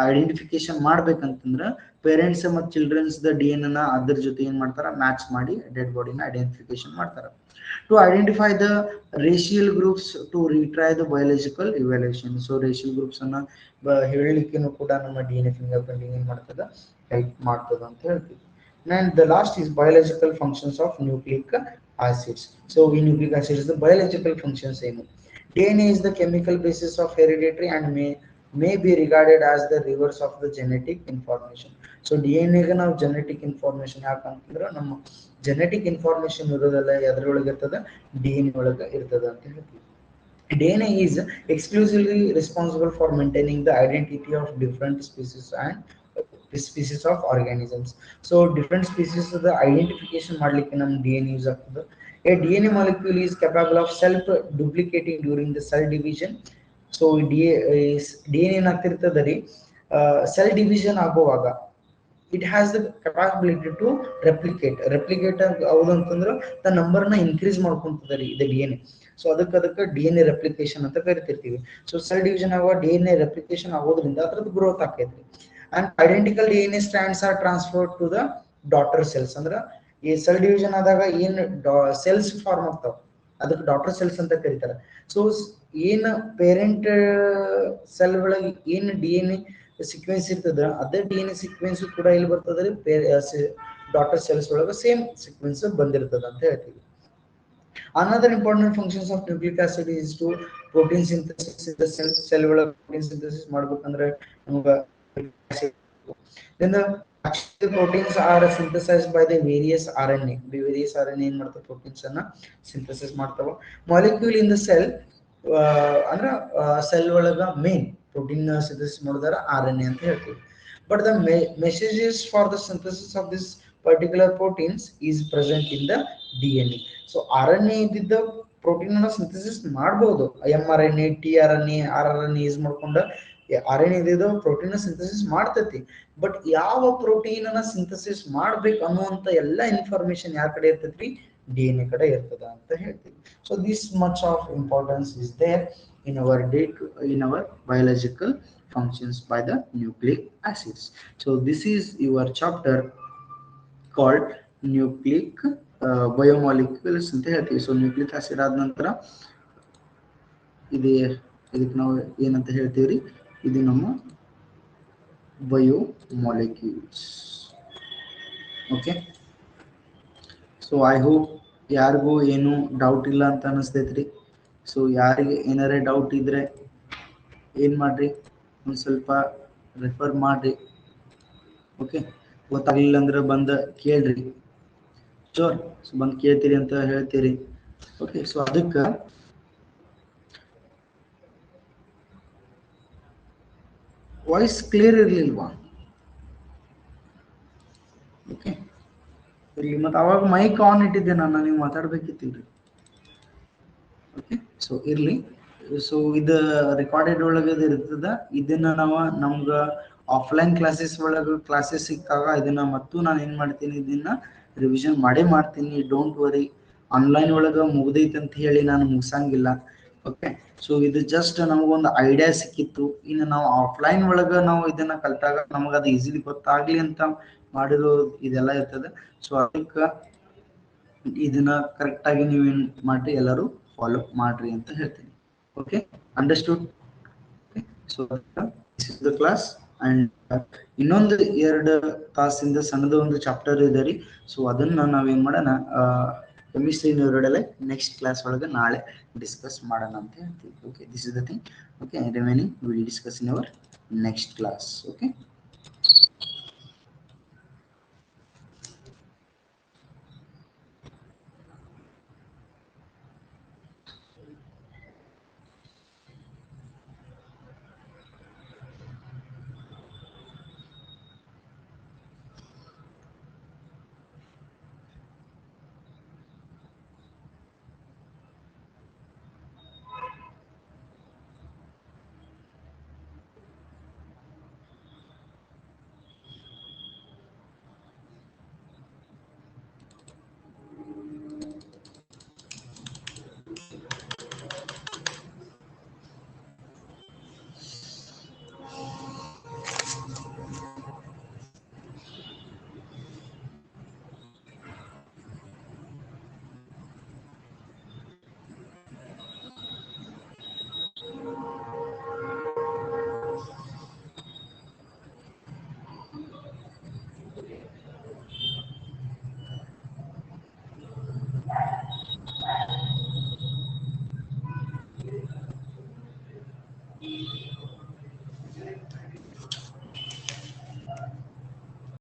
ಐಡೆಂಟಿಫಿಕೇಶನ್ ಮಾಡ್ಬೇಕಂತಂದ್ರೆ ಪೇರೆಂಟ್ಸ್ ಮತ್ತು ಚಿಲ್ಡ್ರನ್ಸ್ ದ DNA ನ ಅದ್ರ ಜೊತೆ ಏನ್ ಮಾಡ್ತಾರ, ಮ್ಯಾಚ್ ಮಾಡಿ ಡೆಡ್ ಬಾಡಿನ ಐಡೆಂಟಿಫಿಕೇಶನ್ ಮಾಡ್ತಾರ. To identify the racial groups to retry the biological evaluation. So racial groups ಅನ್ನ ಹೇಳಲಿಕ್ಕೇನು ಕೂಡ ನಮ್ಮ DNA ಫಿಂಗರ್ ಪ್ರಿಂಟಿಂಗ್ ಏನ್ ಮಾಡ್ತದ, ಹೆಲ್ಪ್ ಮಾಡ್ತದ ಅಂತ ಹೇಳ್ತೀವಿ. And the last is biological functions of nucleic acids. So in nucleic acids, the biological functions ಏನು? DNA is the chemical basis of hereditary and may be regarded as the reverse of the genetic information. So DNA ಗೆ ನಾವು ಜೆನೆಟಿಕ್ ಇನ್ಫಾರ್ಮೇಶನ್ ಯಾಕಂತಂದ್ರೆ, ನಮ್ಮ ಜೆನೆಟಿಕ್ ಇನ್ಫಾರ್ಮೇಶನ್ ಇರೋದೆಲ್ಲ ಎದ್ರೊಳಗೆ ಇರ್ತದ, DNA ಒಳಗೆ ಇರ್ತದ ಅಂತ ಹೇಳ್ತೀವಿ. DNA is exclusively responsible for maintaining the identity of different species and species of organisms. So different species identification ಮಾಡ್ಲಿಕ್ಕೆ ನಮ್ಮ DNA ಯೂಸ್ ಆಗ್ತದೆ. A DNA molecule is capable of self duplicating during the cell division. So DNA ಏನಾಗ್ತಿರ್ತದೆ ರೀ, ಸೆಲ್ ಡಿವಿಷನ್ ಆಗುವಾಗ it has the capability to replicate ಹೌದು ಅಂತಂದ್ರೆ ದ ನಂಬರ್ನ ಇನ್ಕ್ರೀಸ್ ಮಾಡ್ಕೊಂತದ ರೀ ಇದು DNA. ಸೊ ಅದಕ್ಕೆ DNA ರೆಪ್ಲಿಕೇಶನ್ ಅಂತ ಕರಿತಿರ್ತೀವಿ. ಸೊ ಸೆಲ್ ಡಿವಿಷನ್ ಆಗುವ DNA ರೆಪ್ಲಿಕೇಶನ್ ಆಗೋದ್ರಿಂದ ಅದ್ರದ್ದು ಗ್ರೋತ್ ಆಕೈತ್ರಿ. And identical DNA strands are transferred to the daughter cells. ಅಂದ್ರೆ ಈ ಸೆಲ್ ಡಿವಿಷನ್ ಆದಾಗ ಏನ್ ಸೆಲ್ಸ್ ಫಾರ್ಮ್ ಆಗ್ತಾವ ಅದಕ್ಕೆ ಡಾಟರ್ ಸೆಲ್ಸ್ ಅಂತ ಕರೀತಾರೆ. ಸೊ ಏನ್ ಪೇರೆಂಟ್ ಸೆಲ್ ಒಳಗೆ ಏನ್ DNA ಸೀಕ್ವೆನ್ಸ್ ಇರ್ತದ ಅದೇ DNA ಸೀಕ್ವೆನ್ಸ್ ಕೂಡ ಇಲ್ಲಿ ಬರ್ತದ್ರಿ ಡಾಟರ್ ಸೆಲ್ಸ್ ಒಳಗೆ ಸೇಮ್ ಸೀಕ್ವೆನ್ಸ್ ಬಂದಿರ್ತದ ಅಂತ ಹೇಳ್ತೀವಿ. Another important functions of nucleic acid is to protein synthesis in the cell ಒಳಗೆ protein synthesis ಮಾಡ್ಬೇಕಂದ್ರೆ ನಮಗೆ then the proteins are synthesized by the various RNA. ಏನ್ ಮಾಡ್ತಾವ proteins ಅನ್ನ synthesis ಮಾಡ್ತಾವ. Molecule in the cell ಅಂದ್ರೆ ಸೆಲ್ ಒಳಗ ಮೇನ್ ಪ್ರೋಟೀನ್ ಸಿಂಥಸಿಸ್ ಮಾಡಿದಾರ RNA ಅಂತ ಹೇಳ್ತೀವಿ. But the messages for the synthesis of this particular proteins is present in the DNA. So RNA ಇದ್ದಿದ್ದ ಪ್ರೋಟೀನ್ ಅನ್ನ ಸಿಂಥಸಿಸ್ ಮಾಡಬಹುದು. mRNA, tRNA, rRNA ಯೂಸ್ ಮಾಡ್ಕೊಂಡ RNA ಇದ್ದಿದ್ದು ಪ್ರೋಟೀನ್ ಸಿಂಥಸಿಸ್ ಮಾಡ್ತೈತಿ. ಬಟ್ ಯಾವ ಪ್ರೋಟೀನ್ ಅನ್ನ ಸಿಂಥಸಿಸ್ ಮಾಡ್ಬೇಕು ಅನ್ನುವಂತ ಎಲ್ಲ ಇನ್ಫಾರ್ಮೇಶನ್ ಯಾರ ಕಡೆ ಇರ್ತೈತಿ, DNA ಕಡೆ ಇರ್ತದ ಅಂತ ಹೇಳ್ತೀವಿ. So this much of importance is there in our biological functions by the nucleic acids. So this is your chapter called nucleic biomolecules ಅಂತ ಹೇಳ್ತೀವಿ. ಸೊ ನ್ಯೂಕ್ಲಿಕ್ ಆಸಿಡ್ ಆದ ನಂತರ ಇದಕ್ಕೆ ನಾವು ಏನಂತ ಹೇಳ್ತೀವ್ರಿ, ಇದು ನಮ್ಮ biomolecules. Okay, so I hope ಯಾರಿಗೂ ಏನು ಡೌಟ್ ಇಲ್ಲ ಅಂತ ಅನಿಸ್ತೈತ್ರಿ. ಸೊ ಯಾರಿಗೆ ಏನಾರೇ ಡೌಟ್ ಇದ್ರೆ ಏನ್ ಮಾಡ್ರಿ, ಒಂದ್ ಸ್ವಲ್ಪ ರೆಫರ್ ಮಾಡ್ರಿ. ಓಕೆ, ಗೊತ್ತಾಗ್ಲಿಲ್ಲ ಅಂದ್ರೆ ಬಂದ ಕೇಳ್ರಿ. ಶೋರ್, ಸೊ ಬಂದು ಕೇಳ್ತೀರಿ ಅಂತ ಹೇಳ್ತೀರಿ. ಓಕೆ, ಸೊ ಅದಕ್ಕೆ ವಾಯ್ಸ್ ಕ್ಲಿಯರ್ ಇರ್ಲಿಲ್ವಾ? ಓಕೆ, ಇರ್ಲಿ. ಮತ್ತೆ ಅವಾಗ ಮೈಕ್ ಆನ್ ಇಟ್ಟಿದ್ದೆ ನಾನು, ನೀವು ಮಾತಾಡ್ಬೇಕಿತ್ತಿಲ್ರಿ. ಓಕೆ, ಸೊ ಇರ್ಲಿ. ಸೊ ಇದು ರೆಕಾರ್ಡೆಡ್ ಒಳಗೆ ಇರ್ತದ. ಇದನ್ನ ನಾವು ನಮ್ಗ ಆಫ್ಲೈನ್ ಕ್ಲಾಸಸ್ ಒಳಗೆ ಕ್ಲಾಸಸ್ ಸಿಕ್ಕಾಗ ಇದನ್ನ ಮತ್ತು ನಾನು ಏನ್ ಮಾಡ್ತೀನಿ, ಇದನ್ನ ರಿವಿಷನ್ ಮಾಡೇ ಮಾಡ್ತೀನಿ. Don't worry. ಆನ್ಲೈನ್ ಒಳಗೆ ಮುಗ್ದೈತೆ ಅಂತ ಹೇಳಿ ನಾನು ಮುಗ್ಸಂಗಿಲ್ಲ. ಓಕೆ, ಸೊ ಇದು ಜಸ್ಟ್ ನಮಗೊಂದು ಐಡಿಯಾ ಸಿಕ್ಕಿತ್ತು. ಇನ್ನು ನಾವು ಆಫ್ಲೈನ್ ಒಳಗೆ ನಾವು ಇದನ್ನ ಕಲ್ತಾಗ ನಮಗ ಅದು ಈಸಿಲಿ ಗೊತ್ತಾಗ್ಲಿ ಅಂತ ಮಾಡಿರೋ ಇದೆಲ್ಲ ಇರ್ತದೆ. ಸೊ ಅದಕ್ಕೆ ಇದನ್ನ ಕರೆಕ್ಟ್ ಆಗಿ ನೀವೇನ್ ಮಾಡ್ರಿ, ಎಲ್ಲರೂ ಫಾಲೋ ಮಾಡ್ರಿ ಅಂತ ಹೇಳ್ತೀನಿ. Okay, understood? So this is the class. And ಇನ್ನೊಂದು 2 ತಾಸಿಂದ ಸಣ್ಣದ ಒಂದು ಚಾಪ್ಟರ್ ಇದೆ ರೀ. ಸೊ ಅದನ್ನ ನಾವೇನ್ ಮಾಡೋಣ, ಕೆಮಿಸ್ಟ್ರಿ ನ್ಯೂರಡಲ್ಲೇ ನೆಕ್ಸ್ಟ್ ಕ್ಲಾಸ್ ಒಳಗೆ ನಾಳೆ ಡಿಸ್ಕಸ್ ಮಾಡೋಣ ಅಂತ ಹೇಳ್ತೀವಿ. Okay, this is the thing. Okay, remaining will discuss in our next class. Okay.